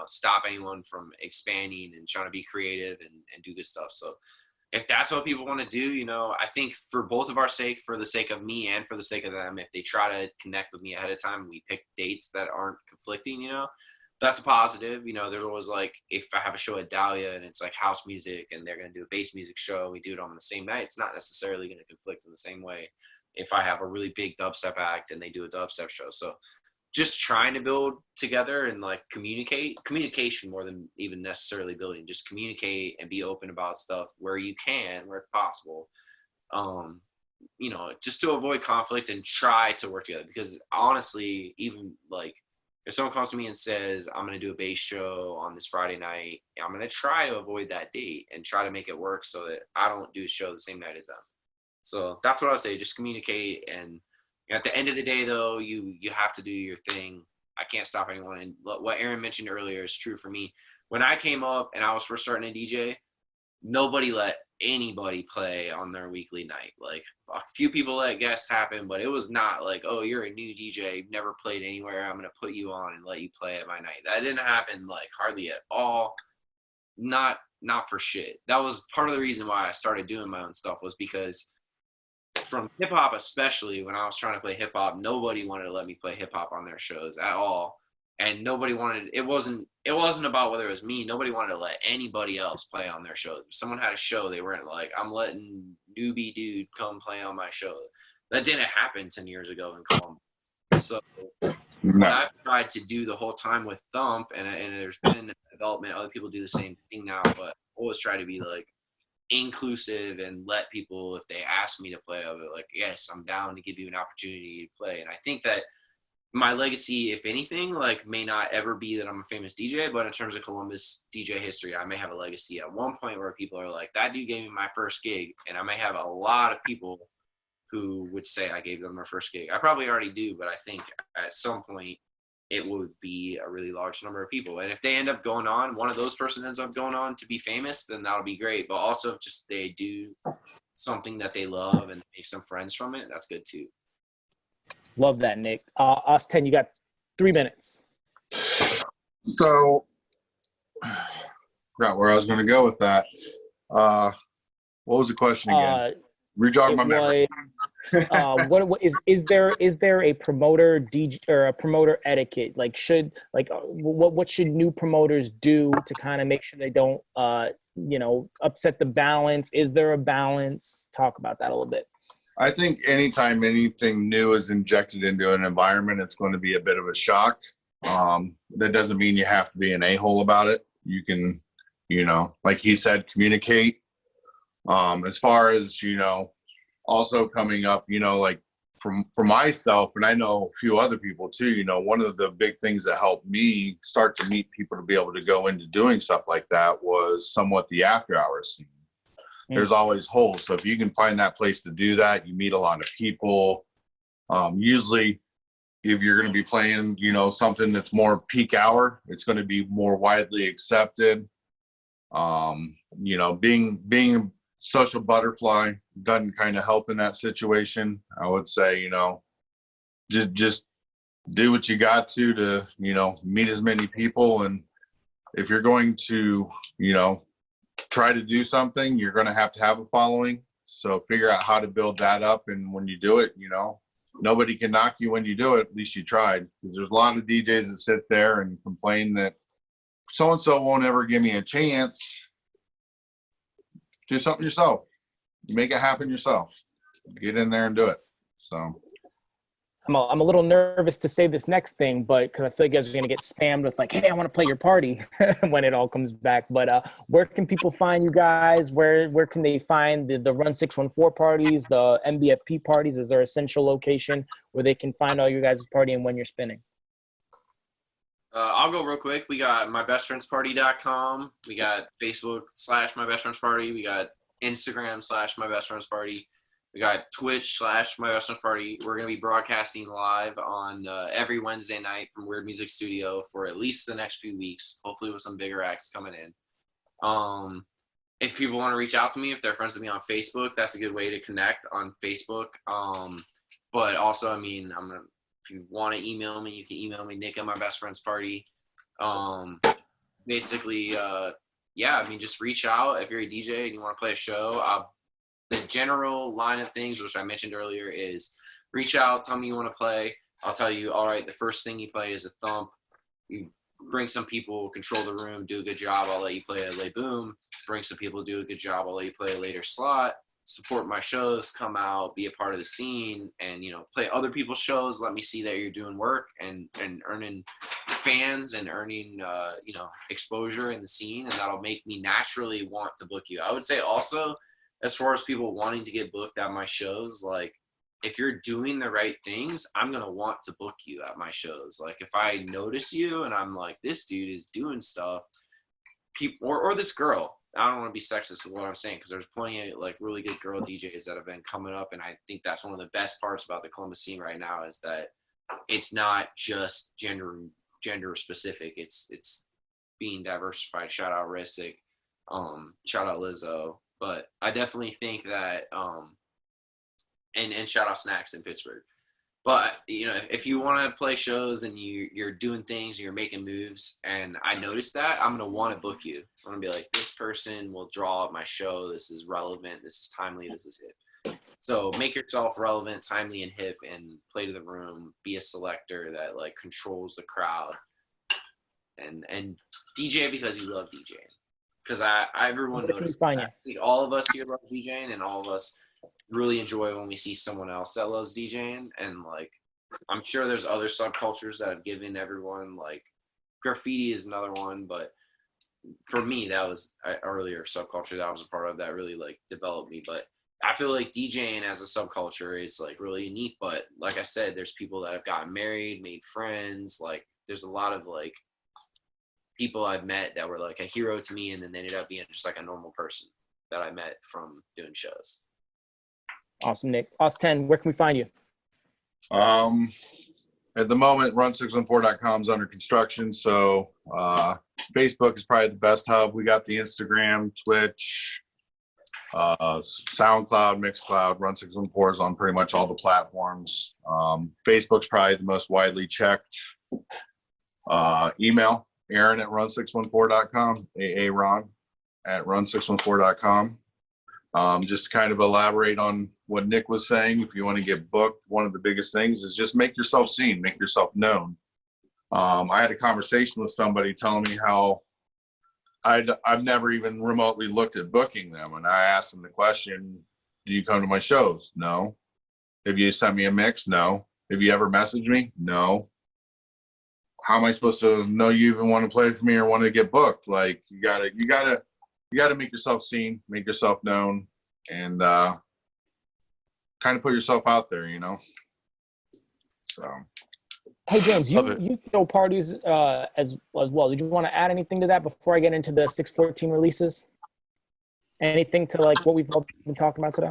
stop anyone from expanding and trying to be creative and do good stuff. So if that's what people want to do, I think for both of our sake, for the sake of me and for the sake of them, if they try to connect with me ahead of time, we pick dates that aren't conflicting, that's a positive. There's always like, if I have a show at Dahlia and it's like house music and they're going to do a bass music show, we do it on the same night. It's not necessarily going to conflict in the same way if I have a really big dubstep act and they do a dubstep show. So just trying to build together and like communication more than even necessarily building, just communicate and be open about stuff where you can, where possible. You know, just to avoid conflict and try to work together, because honestly, even like if someone comes to me and says, I'm going to do a bass show on this Friday night, I'm going to try to avoid that date and try to make it work so that I don't do a show the same night as them. So that's what I would say. Just communicate. And at the end of the day, though, you have to do your thing. I can't stop anyone. And what Aaron mentioned earlier is true for me. When I came up and I was first starting to DJ, nobody let anybody play on their weekly night. Like a few people let guests happen, but it was not like, oh, you're a new DJ, you've never played anywhere, I'm going to put you on and let you play at my night. That didn't happen like hardly at all. Not for shit. That was part of the reason why I started doing my own stuff, was because from hip hop, especially when I was trying to play hip hop, nobody wanted to let me play hip hop on their shows at all. And nobody wanted, it wasn't about whether it was me. Nobody wanted to let anybody else play on their shows. If someone had a show, they weren't like, I'm letting newbie dude come play on my show. That didn't happen 10 years ago in Columbus. So what I've tried to do the whole time with Thump, and there's been development, other people do the same thing now, but I always try to be like inclusive and let people, if they ask me to play, I'll be like, yes, I'm down to give you an opportunity to play. And I think that my legacy, if anything, like may not ever be that I'm a famous DJ, but in terms of Columbus DJ history, I may have a legacy at one point where people are like, that dude gave me my first gig. And I may have a lot of people who would say I gave them their first gig. I probably already do, but I think at some point it would be a really large number of people. And if they end up going on, one of those person ends up going on to be famous, then that'll be great. But also if just they do something that they love and make some friends from it, that's good too. Love that, Nick. AUS10, you got 3 minutes. So, forgot where I was going to go with that. What was the question again? Rejog my memory. What is there a promoter DJ or a promoter etiquette? Like what should new promoters do to kind of make sure they don't upset the balance? Is there a balance? Talk about that a little bit. I think anytime anything new is injected into an environment, it's going to be a bit of a shock. That doesn't mean you have to be an a-hole about it. You can, like he said, communicate. As far as, also coming up, like for myself, and I know a few other people too, one of the big things that helped me start to meet people to be able to go into doing stuff like that was somewhat the after hours scene. There's always holes. So if you can find that place to do that, you meet a lot of people. Usually if you're going to be playing, something that's more peak hour, it's going to be more widely accepted. Being social butterfly doesn't kind of help in that situation. I would say, just do what you got to meet as many people. And if you're going to, try to do something, you're going to have a following. So figure out how to build that up. And when you do it, nobody can knock you when you do it. At least you tried. Because there's a lot of DJs that sit there and complain that so-and-so won't ever give me a chance. Do something yourself. You make it happen yourself. Get in there and do it. So I'm a little nervous to say this next thing, but because I feel like you guys are going to get spammed with like, hey, I want to play your party when it all comes back. But where can people find you guys? Where can they find the Run 614 parties, the MBFP parties? Is there a central location where they can find all your guys' party and when you're spinning? I'll go real quick. We got mybestfriendsparty.com. We got Facebook /mybestfriendsparty. We got Instagram /mybestfriendsparty. We got Twitch /mybestfriendsparty. We're going to be broadcasting live on every Wednesday night from Weird Music Studio for at least the next few weeks, hopefully with some bigger acts coming in. If people want to reach out to me, if they're friends with me on Facebook, that's a good way to connect on Facebook. But also, if you want to email me, you can email me, Nick@mybestfriendsparty. Just reach out if you're a DJ and you want to play a show. The general line of things, which I mentioned earlier, is reach out, tell me you want to play. I'll tell you, all right, the first thing you play is a thump. You bring some people, control the room, do a good job, I'll let you play a lay boom. Bring some people, do a good job, I'll let you play a later slot. support my shows, come out, be a part of the scene, and, you know, play other people's shows. Let me see that you're doing work and earning fans and earning, you know, exposure in the scene. And that'll make me naturally want to book you. I would say also, as far as people wanting to get booked at my shows, like, if you're doing the right things, I'm going to want to book you at my shows. Like, if I notice you and I'm like, this dude is doing stuff, people, or this girl, I don't want to be sexist with what I'm saying, because there's plenty of like really good girl DJs that have been coming up. And I think that's one of the best parts about the Columbus scene right now, is that it's not just gender specific. It's being diversified. Shout out Rissick, shout out Lizzo. But I definitely think that, and shout out Snacks in Pittsburgh. But, you know, if you want to play shows and you're doing things and you're making moves, and I notice that, I'm going to want to book you. I'm going to be like, this person will draw at my show. This is relevant. This is timely. This is hip. So make yourself relevant, timely, and hip, and play to the room. Be a selector that, like, controls the crowd. And DJ because you love DJing. Because everyone notices that. I think all of us here love DJing, and all of us really enjoy when we see someone else that loves DJing. And like, I'm sure there's other subcultures that have given everyone, like, graffiti is another one, but for me, that was an earlier subculture that I was a part of that really like developed me. But I feel like DJing as a subculture is like really unique. But like I said, there's people that have gotten married, made friends. Like, there's a lot of like people I've met that were like a hero to me, and then they ended up being just like a normal person that I met from doing shows. Awesome, Nick. AUS10, where can we find you? At the moment, run614.com is under construction, so Facebook is probably the best hub. We got the Instagram, Twitch, SoundCloud, Mixcloud. Run614 is on pretty much all the platforms. Facebook's probably the most widely checked. Email Aaron at run614.com, Aaron at run614.com. Just to kind of elaborate on what Nick was saying, if you want to get booked, one of the biggest things is just make yourself seen, make yourself known. I had a conversation with somebody telling me how I've never even remotely looked at booking them. And I asked them the question, do you come to my shows? No. Have you sent me a mix? No. Have you ever messaged me? No. How am I supposed to know you even want to play for me or want to get booked? Like, you gotta make yourself seen, make yourself known, and kind of put yourself out there, you know. So, hey James, you throw parties as well. Did you want to add anything to that before I get into the 614 releases? Anything to like what we've all been talking about today?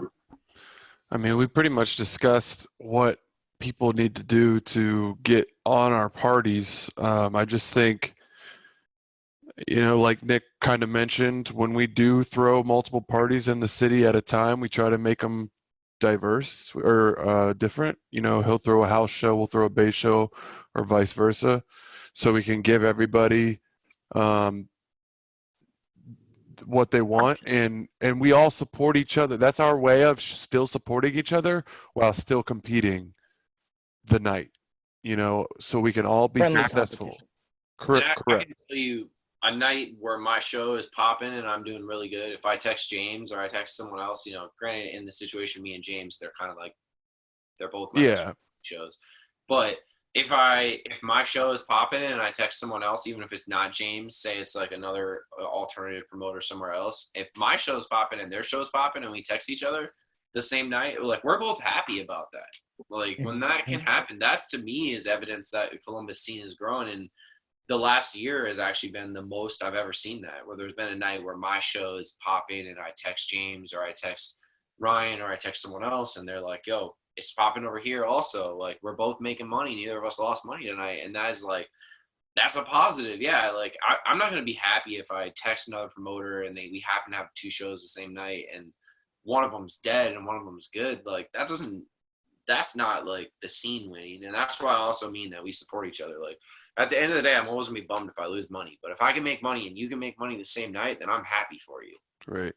I mean, we pretty much discussed what people need to do to get on our parties. I just think, you know, like Nick kind of mentioned, when we do throw multiple parties in the city at a time, we try to make them diverse or different. You know, he'll throw a house show, we'll throw a bass show, or vice versa, so we can give everybody what they want, and we all support each other. That's our way of still supporting each other while still competing the night, you know, so we can all be successful. Correct. I can tell you, a night where my show is popping and I'm doing really good, if I text James or I text someone else, you know, granted in the situation, me and James, they're kind of like, they're both my shows. But if my show is popping and I text someone else, even if it's not James, say it's like another alternative promoter somewhere else, if my show is popping and their show is popping and we text each other the same night, like, we're both happy about that. Like, when that can happen, that's to me is evidence that the Columbus scene is growing. And the last year has actually been the most I've ever seen that, where there's been a night where my show is popping and I text James or I text Ryan or I text someone else and they're like, yo, it's popping over here also. Like, we're both making money. Neither of us lost money tonight. And that is like, that's a positive. Yeah. Like, I'm not going to be happy if I text another promoter and we happen to have two shows the same night and one of them's dead and one of them's good. Like, that's not like the scene winning. And that's why I also mean that we support each other. Like, at the end of the day, I'm always gonna be bummed if I lose money. But if I can make money and you can make money the same night, then I'm happy for you. Right.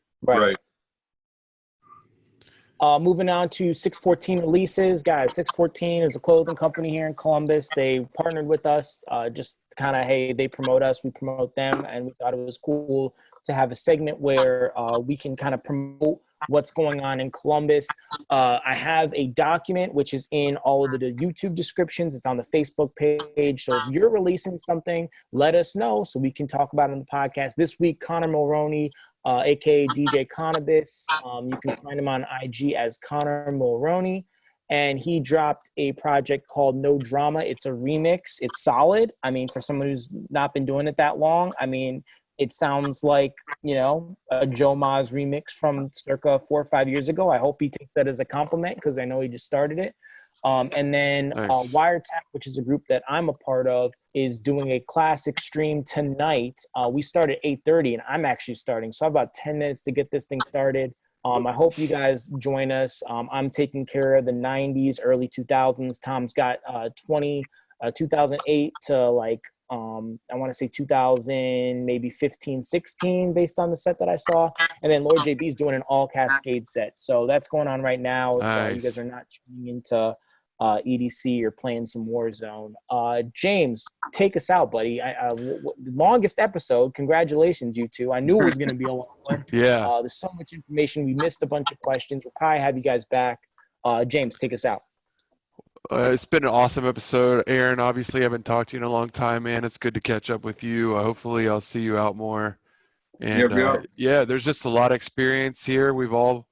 Moving on to 614 releases, guys. 614 is a clothing company here in Columbus. They partnered with us, just kind of, hey, they promote us, we promote them, and we thought it was cool to have a segment where we can kind of promote what's going on in Columbus. I have a document which is in all of the YouTube descriptions. It's on the Facebook page. So if you're releasing something, let us know so we can talk about it on the podcast. This week, Connor Mulroney, aka DJ Cannabis. You can find him on IG as Connor Mulroney. And he dropped a project called No Drama. It's a remix. It's solid. I mean, for someone who's not been doing it that long, I mean, it sounds like, you know, a Joe Maz remix from circa 4 or 5 years ago. I hope he takes that as a compliment because I know he just started it. And then Nice. Wiretap, which is a group that I'm a part of, is doing a classic stream tonight. We start at 8:30, and I'm actually starting. So I have about 10 minutes to get this thing started. I hope you guys join us. I'm taking care of the 90s, early 2000s. Tom's got 2008 to like, I want to say 2000, maybe 15, 16, based on the set that I saw. And then Lord JB's doing an all Cascade set. So that's going on right now. If you guys are not tuning into EDC or playing some Warzone. James, take us out, buddy. Longest episode. Congratulations, you two. I knew it was going to be a long one. Yeah. There's so much information. We missed a bunch of questions. We'll probably have you guys back. James, take us out. It's been an awesome episode. Aaron, obviously I haven't talked to you in a long time, man. It's good to catch up with you. Hopefully I'll see you out more. And yeah, there's just a lot of experience here. We've all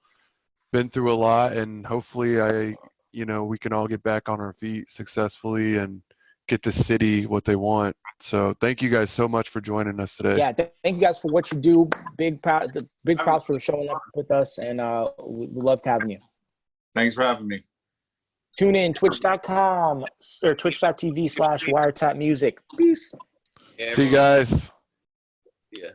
been through a lot, and hopefully we can all get back on our feet successfully and get the city what they want. So thank you guys so much for joining us today. Yeah, thank you guys for what you do. Big props for showing up with us, and we loved having you. Thanks for having me. Tune in, twitch.com or twitch.tv/wiretapmusic. Peace. Yeah, see you guys. Yeah.